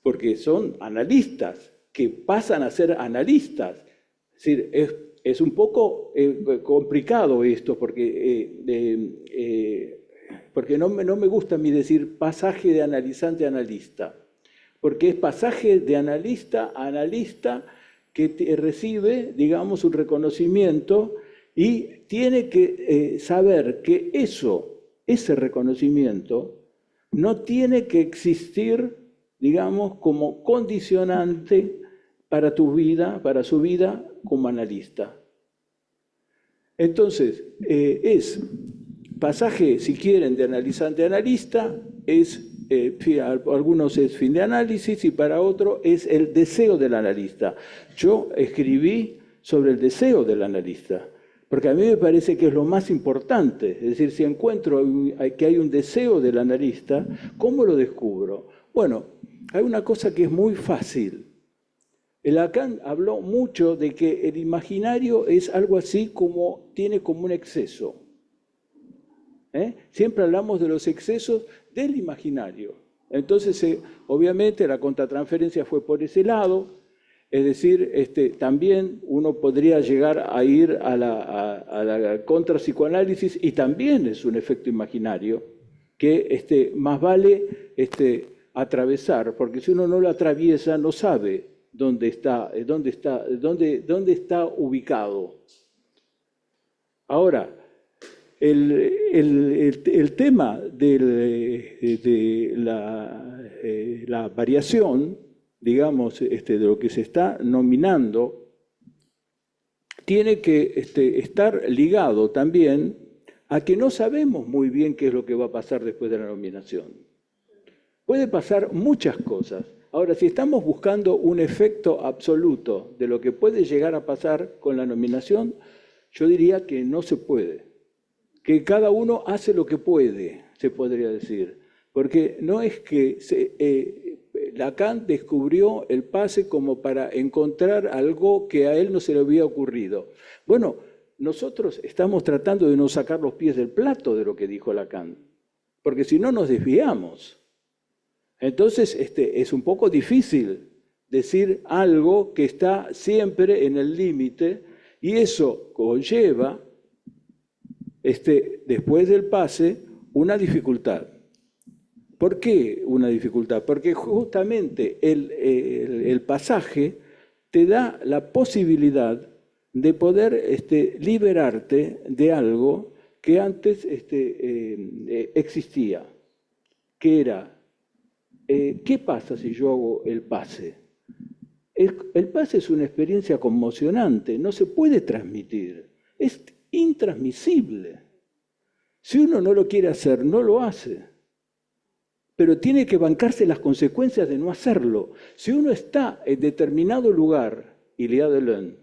porque son analistas que pasan a ser analistas. Es decir, es un poco complicado esto, porque no me gusta a mí decir pasaje de analizante a analista, porque es pasaje de analista a analista que recibe, digamos, un reconocimiento y tiene que saber que ese reconocimiento no tiene que existir, digamos, como condicionante para tu vida, para su vida como analista. Entonces, es pasaje, si quieren, de analizante a analista, algunos es fin de análisis y para otro es el deseo del analista. Yo escribí sobre el deseo del analista, porque a mí me parece que es lo más importante. Es decir, si encuentro que hay un deseo del analista, ¿cómo lo descubro? Bueno, hay una cosa que es muy fácil. Lacan habló mucho de que el imaginario es algo así como, tiene como un exceso. Siempre hablamos de los excesos del imaginario. Entonces, obviamente, la contratransferencia fue por ese lado, es decir, también uno podría llegar a ir a la contrapsicoanálisis y también es un efecto imaginario que más vale atravesar, porque si uno no lo atraviesa no sabe dónde está ubicado. Ahora, el tema de la variación, digamos, de lo que se está nominando, tiene que estar ligado también a que no sabemos muy bien qué es lo que va a pasar después de la nominación. Puede pasar muchas cosas. Ahora, si estamos buscando un efecto absoluto de lo que puede llegar a pasar con la nominación, yo diría que no se puede. Que cada uno hace lo que puede, se podría decir. Porque no es que Lacan descubrió el pase como para encontrar algo que a él no se le había ocurrido. Bueno, nosotros estamos tratando de no sacar los pies del plato de lo que dijo Lacan, porque si no nos desviamos. Entonces, es un poco difícil decir algo que está siempre en el límite y eso conlleva, después del pase, una dificultad. ¿Por qué una dificultad? Porque justamente el pasaje te da la posibilidad de poder liberarte de algo que antes existía, que era, ¿qué pasa si yo hago el pase? El pase es una experiencia conmocionante, no se puede transmitir, es intransmisible. Si uno no lo quiere hacer, no lo hace. Pero tiene que bancarse las consecuencias de no hacerlo. Si uno está en determinado lugar, Iliad Deleuze,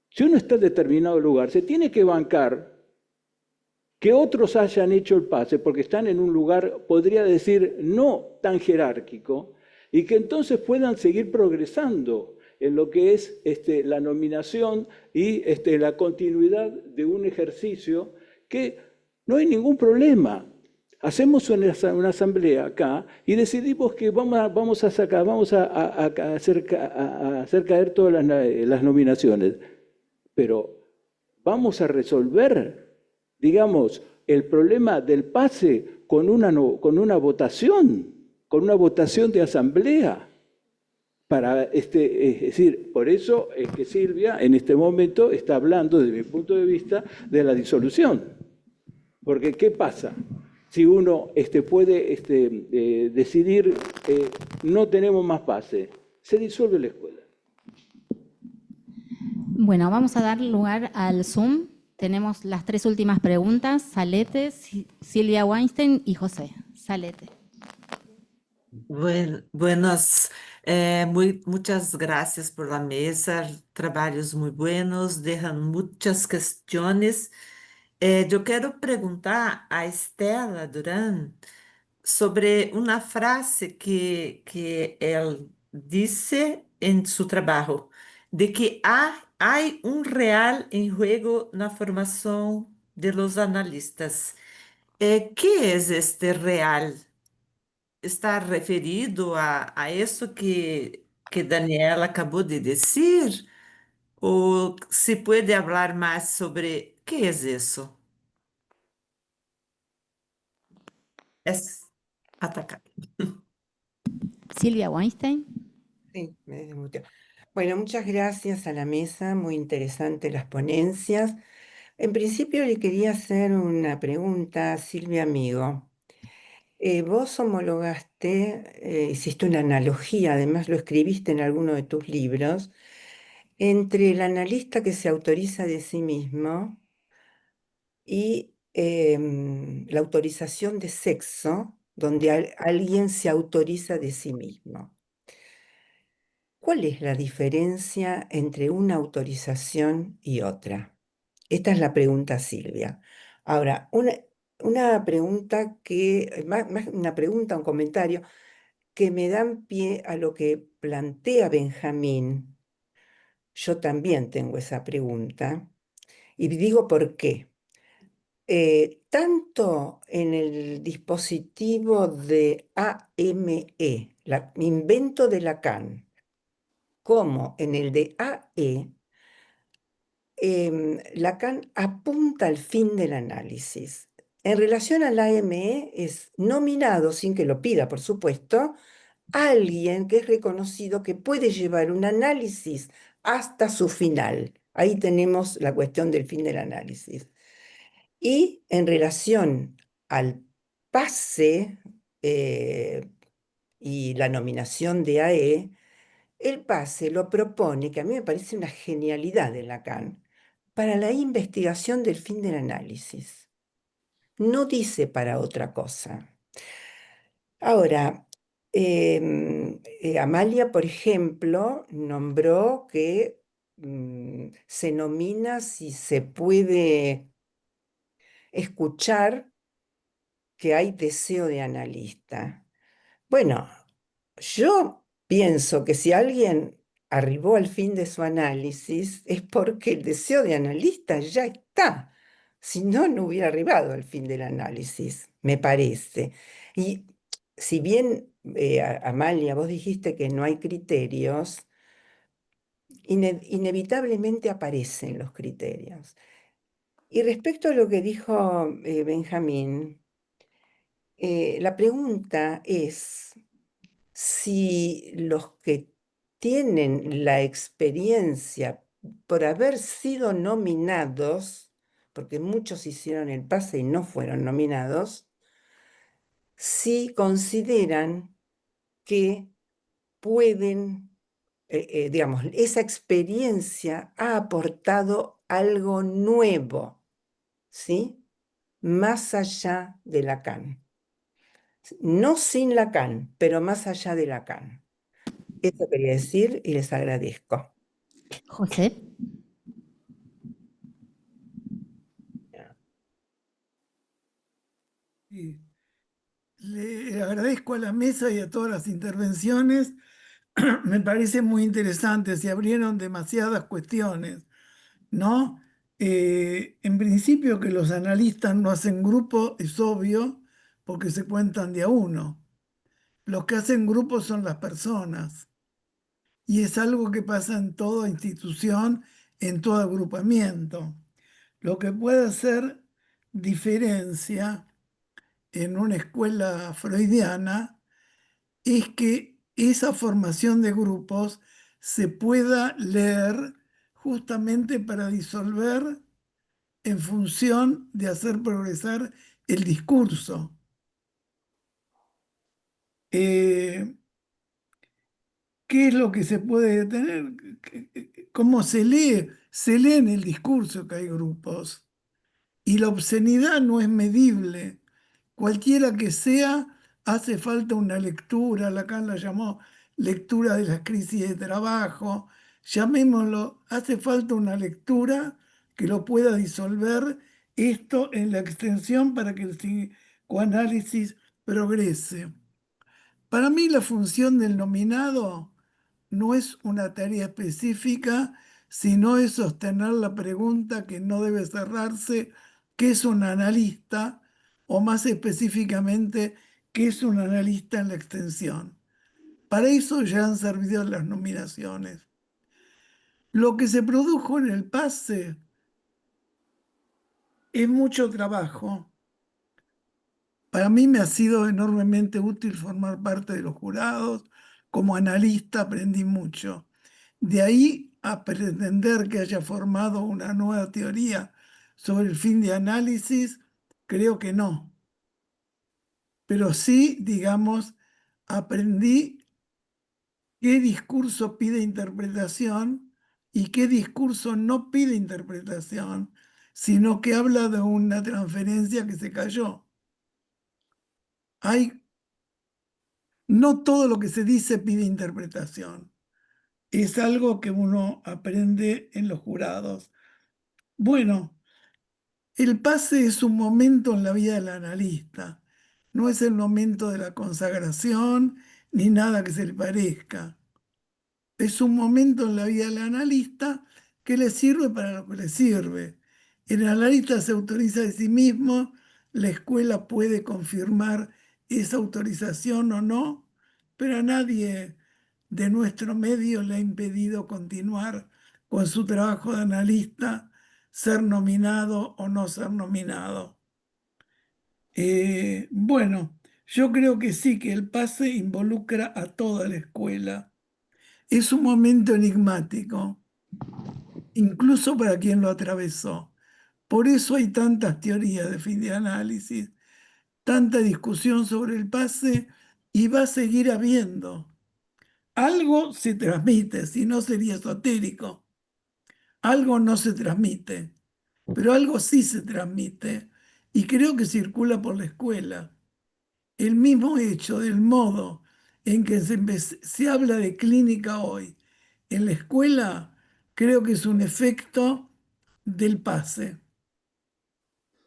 si uno está en determinado lugar, se tiene que bancar que otros hayan hecho el pase, porque están en un lugar, podría decir, no tan jerárquico, y que entonces puedan seguir progresando en lo que es la nominación y la continuidad de un ejercicio que no hay ningún problema. Hacemos una asamblea acá y decidimos que vamos a hacer caer todas las nominaciones. Pero vamos a resolver, digamos, el problema del pase con una votación. con una votación de asamblea. Es decir, por eso es que Silvia en este momento está hablando, desde mi punto de vista, de la disolución. Porque, ¿qué pasa? Si uno puede decidir, no tenemos más base, se disuelve la escuela. Bueno, vamos a dar lugar al Zoom. Tenemos las 3 últimas preguntas, Salete, Silvia Weinstein y José. Salete. Buenas, muchas gracias por la mesa, trabalhos muy buenos, dejan muchas cuestiones. Yo quiero preguntar a Estela Durán sobre una frase que él dice en su trabajo, de que hay un real en juego na formación de los analistas. ¿Qué es este real? ¿Está referido a eso que Daniela acabó de decir? ¿O se puede hablar más sobre qué es eso? Es atacar. Silvia Weinstein. Sí, me desmuteó. Bueno, muchas gracias a la mesa, muy interesante las ponencias. En principio le quería hacer una pregunta a Silvia Amigo. Vos homologaste, hiciste una analogía, además lo escribiste en alguno de tus libros, entre el analista que se autoriza de sí mismo y la autorización de sexo, donde alguien se autoriza de sí mismo. ¿Cuál es la diferencia entre una autorización y otra? Esta es la pregunta, Silvia. Ahora, una pregunta más una pregunta, un comentario, que me dan pie a lo que plantea Benjamín. Yo también tengo esa pregunta y digo por qué. Tanto en el dispositivo de AME, invento de Lacan, como en el de AE, Lacan apunta al fin del análisis. En relación al AME es nominado, sin que lo pida, por supuesto, alguien que es reconocido que puede llevar un análisis hasta su final. Ahí tenemos la cuestión del fin del análisis. Y en relación al pase y la nominación de AE, el pase lo propone, que a mí me parece una genialidad de Lacan, para la investigación del fin del análisis. No dice para otra cosa. Ahora, Amalia, por ejemplo, nombró que se nomina si se puede escuchar que hay deseo de analista. Bueno, yo pienso que si alguien arribó al fin de su análisis es porque el deseo de analista ya está. Si no, no hubiera arribado al fin del análisis, me parece. Y si bien, Amalia, vos dijiste que no hay criterios, inevitablemente aparecen los criterios. Y respecto a lo que dijo Benjamín, la pregunta es si los que tienen la experiencia por haber sido nominados, porque muchos hicieron el pase y no fueron nominados, si consideran que pueden, digamos, esa experiencia ha aportado algo nuevo, ¿sí? Más allá de Lacan. No sin Lacan, pero más allá de Lacan. Eso quería decir y les agradezco. José. Sí. Le agradezco a la mesa y a todas las intervenciones. Me parece muy interesante, se abrieron demasiadas cuestiones, ¿no? En principio que los analistas no hacen grupo es obvio porque se cuentan de a uno. Los que hacen grupo son las personas y es algo que pasa en toda institución, en todo agrupamiento. Lo que puede hacer diferencia en una escuela freudiana es que esa formación de grupos se pueda leer justamente para disolver en función de hacer progresar el discurso. ¿Qué es lo que se puede detener? ¿Cómo se lee? Se lee en el discurso que hay grupos. Y la obscenidad no es medible. Cualquiera que sea, hace falta una lectura. Lacan la llamó lectura de las crisis de trabajo. Llamémoslo, hace falta una lectura que lo pueda disolver esto en la extensión para que el psicoanálisis progrese. Para mí la función del nominado no es una tarea específica, sino es sostener la pregunta que no debe cerrarse, ¿qué es un analista? O más específicamente, ¿qué es un analista en la extensión? Para eso ya han servido las nominaciones. Lo que se produjo en el pase es mucho trabajo. Para mí me ha sido enormemente útil formar parte de los jurados. Como analista aprendí mucho. De ahí a pretender que haya formado una nueva teoría sobre el fin de análisis, creo que no. Pero sí, digamos, aprendí qué discurso pide interpretación y qué discurso no pide interpretación, sino que habla de una transferencia que se cayó. No todo lo que se dice pide interpretación. Es algo que uno aprende en los jurados. Bueno, el pase es un momento en la vida del analista. No es el momento de la consagración ni nada que se le parezca. Es un momento en la vida del analista que le sirve para lo que le sirve. El analista se autoriza de sí mismo, la escuela puede confirmar esa autorización o no, pero a nadie de nuestro medio le ha impedido continuar con su trabajo de analista, ser nominado o no ser nominado. Bueno, yo creo que sí, que el pase involucra a toda la escuela. Es un momento enigmático, incluso para quien lo atravesó. Por eso hay tantas teorías de fin de análisis, tanta discusión sobre el pase y va a seguir habiendo. Algo se transmite, si no sería esotérico. Algo no se transmite, pero algo sí se transmite y creo que circula por la escuela. El mismo hecho del modo en que se habla de clínica hoy en la escuela, creo que es un efecto del pase.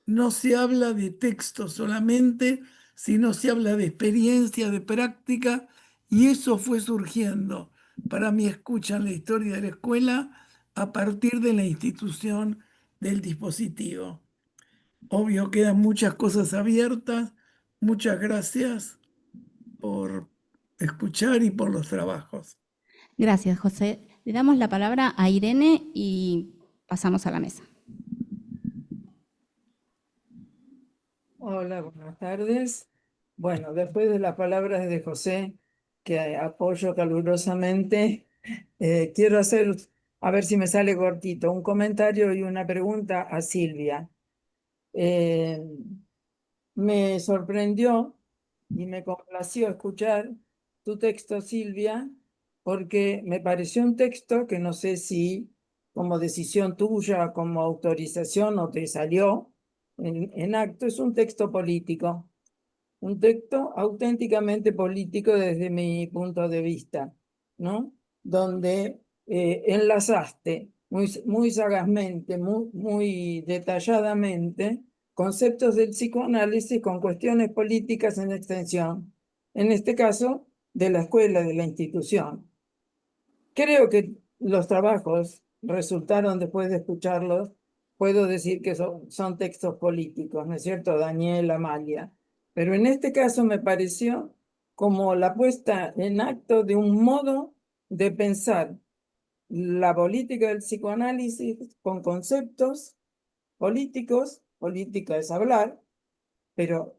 No se habla de texto solamente, sino se habla de experiencia, de práctica, y eso fue surgiendo para mi escucha en la historia de la escuela a partir de la institución del dispositivo. Obvio, quedan muchas cosas abiertas. Muchas gracias por escuchar y por los trabajos. Gracias, José. Le damos la palabra a Irene y pasamos a la mesa. Hola, buenas tardes. Bueno, después de las palabras de José, que apoyo calurosamente, quiero hacer, a ver si me sale cortito, un comentario y una pregunta a Silvia. Me sorprendió y me complació escuchar tu texto, Silvia, porque me pareció un texto que no sé si como decisión tuya, como autorización o te salió en acto, es un texto político, un texto auténticamente político desde mi punto de vista, ¿no? Donde enlazaste muy sagazmente, muy detalladamente, conceptos del psicoanálisis con cuestiones políticas en extensión, en este caso de la escuela, de la institución. Creo que los trabajos resultaron, después de escucharlos, puedo decir que son textos políticos, ¿no es cierto, Daniel, Amalia? Pero en este caso me pareció como la puesta en acto de un modo de pensar la política del psicoanálisis con conceptos políticos. Política es hablar, pero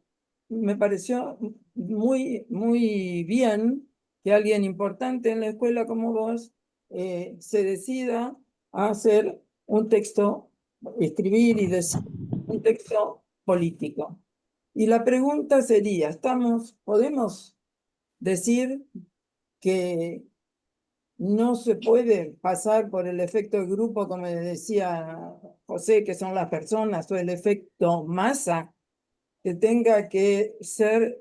me pareció muy bien que alguien importante en la escuela como vos se decida a hacer un texto, escribir y decir un texto político. Y la pregunta sería, ¿podemos decir que no se puede pasar por el efecto de grupo, como decía José, que son las personas, o el efecto masa, que tenga que ser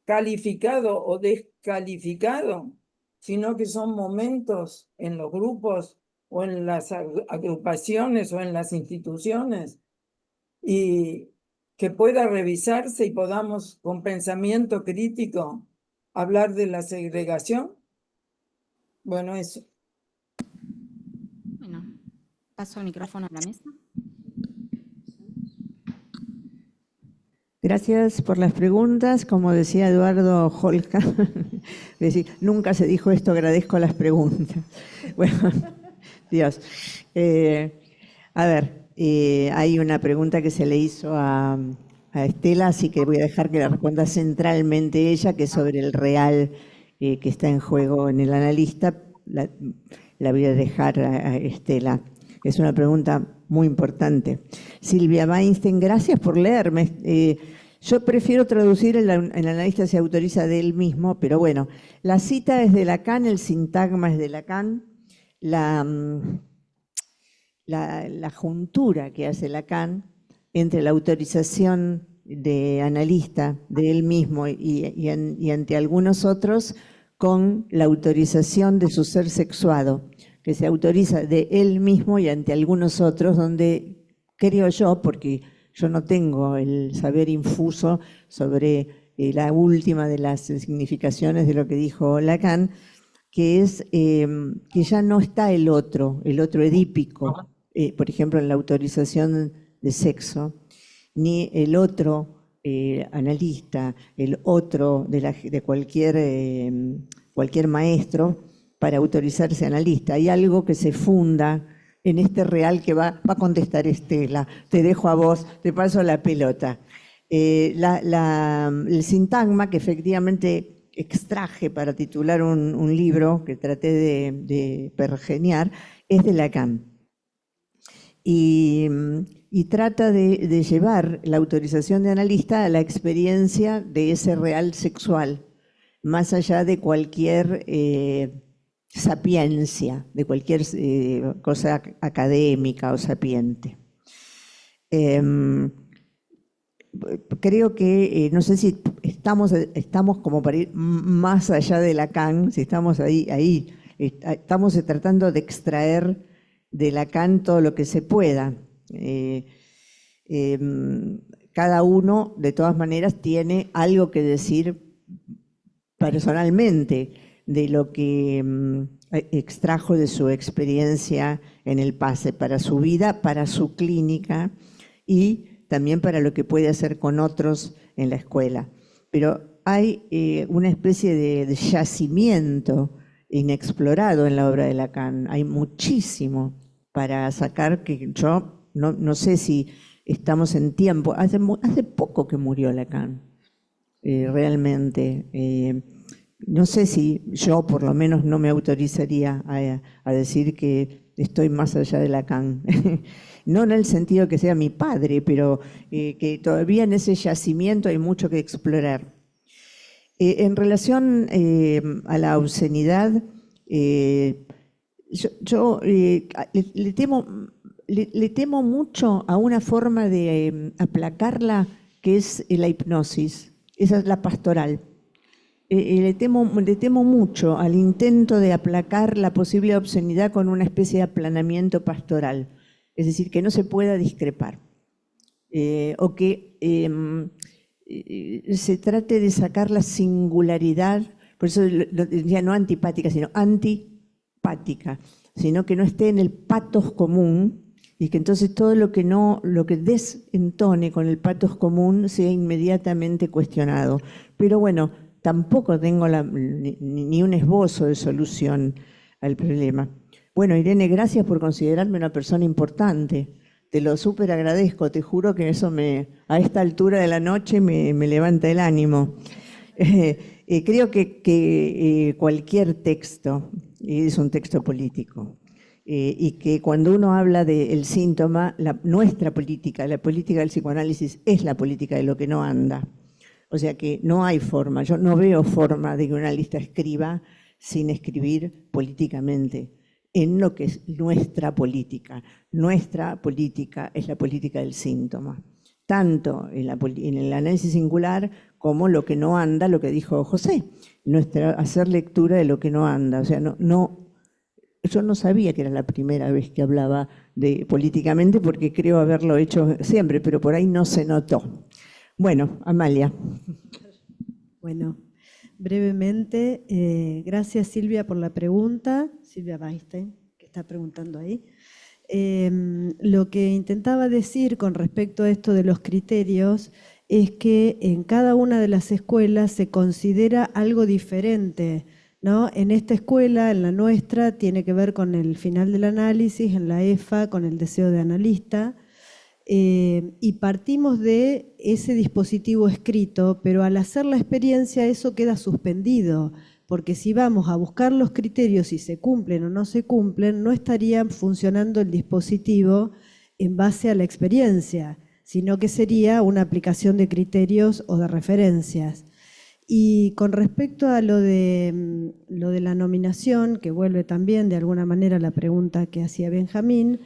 calificado o descalificado, sino que son momentos en los grupos o en las agrupaciones o en las instituciones, y que pueda revisarse y podamos con pensamiento crítico hablar de la segregación? Bueno, eso. Bueno, paso el micrófono a la mesa. Gracias por las preguntas. Como decía Eduardo Holka, nunca se dijo esto, agradezco las preguntas. Bueno, Dios. A ver, hay una pregunta que se le hizo a Estela, así que voy a dejar que la responda centralmente ella, que es sobre el real que está en juego en el analista. La voy a dejar a Estela. Es una pregunta muy importante. Silvia Weinstein, gracias por leerme. Yo prefiero traducir, el analista se autoriza de él mismo, pero bueno, la cita es de Lacan, el sintagma es de Lacan, la juntura que hace Lacan entre la autorización de analista de él mismo y ante algunos otros con la autorización de su ser sexuado, que se autoriza de él mismo y ante algunos otros, donde creo yo, porque yo no tengo el saber infuso sobre la última de las significaciones de lo que dijo Lacan, que es que ya no está el otro edípico, por ejemplo, en la autorización de sexo, ni el otro analista, el otro de cualquier maestro para autorizarse analista. Hay algo que se funda en este real que va a contestar Estela. Te dejo a vos, te paso la pelota. El sintagma que efectivamente extraje para titular un libro que traté de pergeniar es de Lacan. Y trata de llevar la autorización de analista a la experiencia de ese real sexual, más allá de cualquier sapiencia, de cualquier cosa académica o sapiente. Creo que, no sé si estamos como para ir más allá de Lacan, si estamos ahí estamos tratando de extraer de Lacan todo lo que se pueda. Cada uno, de todas maneras, tiene algo que decir personalmente de lo que extrajo de su experiencia en el PASE, para su vida, para su clínica y también para lo que puede hacer con otros en la escuela. Pero hay una especie de yacimiento inexplorado en la obra de Lacan. Hay muchísimo para sacar, que yo no sé si estamos en tiempo. Hace poco que murió Lacan, realmente. No sé si yo, por lo menos, no me autorizaría a decir que estoy más allá de Lacan. No en el sentido que sea mi padre, pero que todavía en ese yacimiento hay mucho que explorar. En relación a la obscenidad, yo le temo mucho a una forma de aplacarla, que es la hipnosis. Esa es la pastoral. Le temo mucho al intento de aplacar la posible obscenidad con una especie de aplanamiento pastoral, es decir, que no se pueda discrepar, o que se trate de sacar la singularidad, por eso ya no antipática, sino antipática, sino que no esté en el patos común, y que entonces todo lo que desentone con el patos común sea inmediatamente cuestionado. Pero bueno, tampoco tengo ni un esbozo de solución al problema. Bueno, Irene, gracias por considerarme una persona importante. te lo súper agradezco, te juro que eso a esta altura de la noche me levanta el ánimo. Creo que cualquier texto es un texto político y que cuando uno habla del síntoma, nuestra política, la política del psicoanálisis es la política de lo que no anda. O sea que no hay forma, yo no veo forma de que un analista escriba sin escribir políticamente en lo que es nuestra política. Nuestra política es la política del síntoma, tanto en el análisis singular como lo que no anda, lo que dijo José, hacer lectura de lo que no anda. O sea, yo no sabía que era la primera vez que hablaba políticamente porque creo haberlo hecho siempre, pero por ahí no se notó. Bueno, Amalia. Bueno, brevemente, gracias Silvia por la pregunta, Silvia Weinstein, que está preguntando ahí. Lo que intentaba decir con respecto a esto de los criterios es que en cada una de las escuelas se considera algo diferente, ¿no? En esta escuela, en la nuestra, tiene que ver con el final del análisis, en la EFA, con el deseo de analista, y partimos de ese dispositivo escrito, pero al hacer la experiencia eso queda suspendido, porque si vamos a buscar los criterios si se cumplen o no se cumplen, no estaría funcionando el dispositivo en base a la experiencia, sino que sería una aplicación de criterios o de referencias. Y con respecto a lo de la nominación, que vuelve también de alguna manera a la pregunta que hacía Benjamín,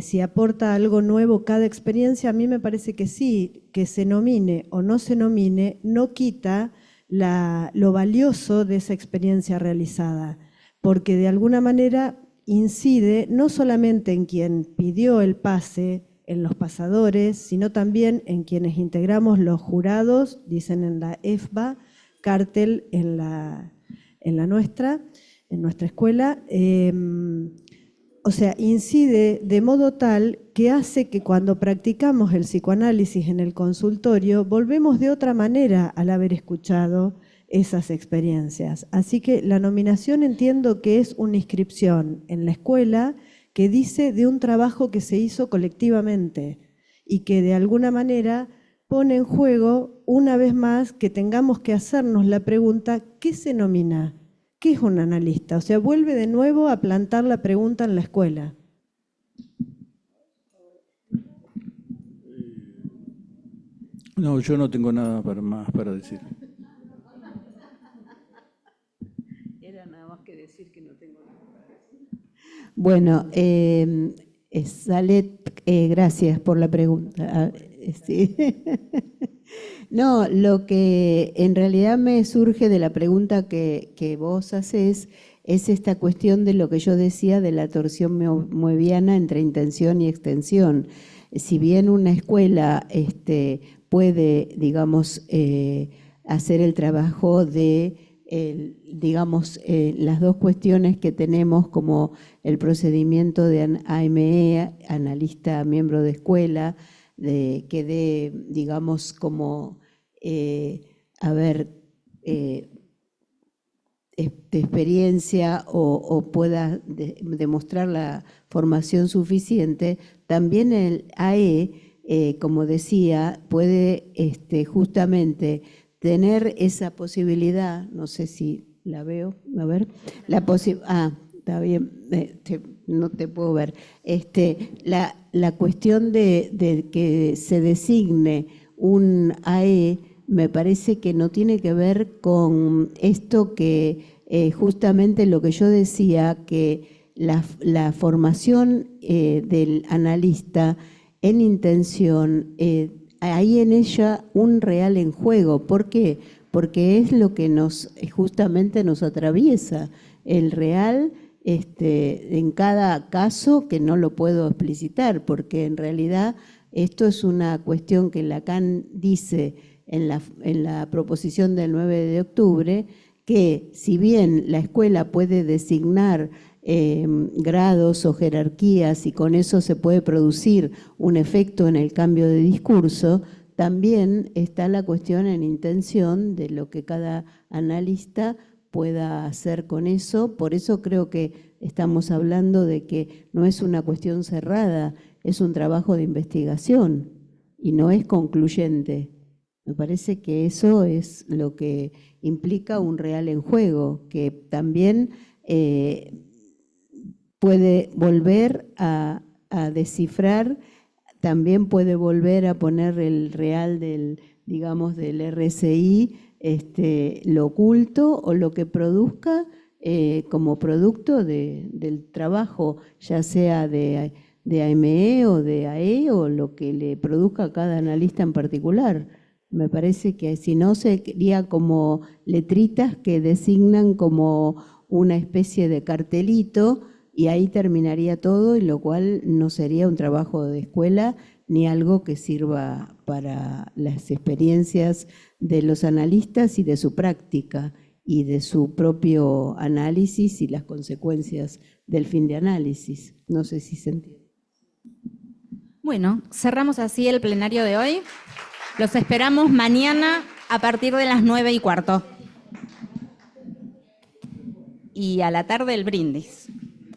si aporta algo nuevo cada experiencia, a mí me parece que sí, que se nomine o no se nomine, no quita lo valioso de esa experiencia realizada, porque de alguna manera incide no solamente en quien pidió el pase, en los pasadores, sino también en quienes integramos los jurados, dicen en la EFBA, Cartel en nuestra escuela. O sea, incide de modo tal que hace que cuando practicamos el psicoanálisis en el consultorio, volvemos de otra manera al haber escuchado esas experiencias. Así que la nominación entiendo que es una inscripción en la escuela que dice de un trabajo que se hizo colectivamente y que de alguna manera pone en juego, una vez más, que tengamos que hacernos la pregunta, ¿qué se nomina? ¿Qué es un analista? O sea, vuelve de nuevo a plantar la pregunta en la escuela. No, yo no tengo nada más para decir. Era nada más que decir que no tengo nada para decir. Bueno, Salet, gracias por la pregunta. Sí. No, lo que en realidad me surge de la pregunta que vos haces es esta cuestión de lo que yo decía de la torsión moebiana entre intención y extensión. Si bien una escuela puede, digamos, hacer el trabajo de, digamos, las dos cuestiones que tenemos como el procedimiento de AME, analista miembro de escuela, que dé, digamos, como, experiencia o pueda demostrar la formación suficiente, también el AE, como decía, puede justamente tener esa posibilidad, no sé si la veo, a ver, está bien, no te puedo ver, la cuestión de que se designe un AE me parece que no tiene que ver con esto que justamente lo que yo decía, que la formación del analista en intención, hay en ella un real en juego. ¿Por qué? Porque es lo que justamente nos atraviesa, el real en cada caso, que no lo puedo explicitar, porque en realidad esto es una cuestión que Lacan dice en la proposición del 9 de octubre, que si bien la escuela puede designar grados o jerarquías y con eso se puede producir un efecto en el cambio de discurso, también está la cuestión en intención de lo que cada analista pueda hacer con eso. Por eso creo que estamos hablando de que no es una cuestión cerrada es un trabajo de investigación y no es concluyente. Me parece que eso es lo que implica un real en juego, que también puede volver a descifrar, también puede volver a poner el real del, digamos, del RSI, lo oculto o lo que produzca como producto del trabajo, ya sea de AME o de AE o lo que le produzca a cada analista en particular. Me parece que si no sería como letritas que designan como una especie de cartelito y ahí terminaría todo, y lo cual no sería un trabajo de escuela ni algo que sirva para las experiencias de los analistas y de su práctica y de su propio análisis y las consecuencias del fin de análisis. No sé si se entiende. Bueno, cerramos así el plenario de hoy. Los esperamos mañana a partir de las 9:15. Y a la tarde el brindis.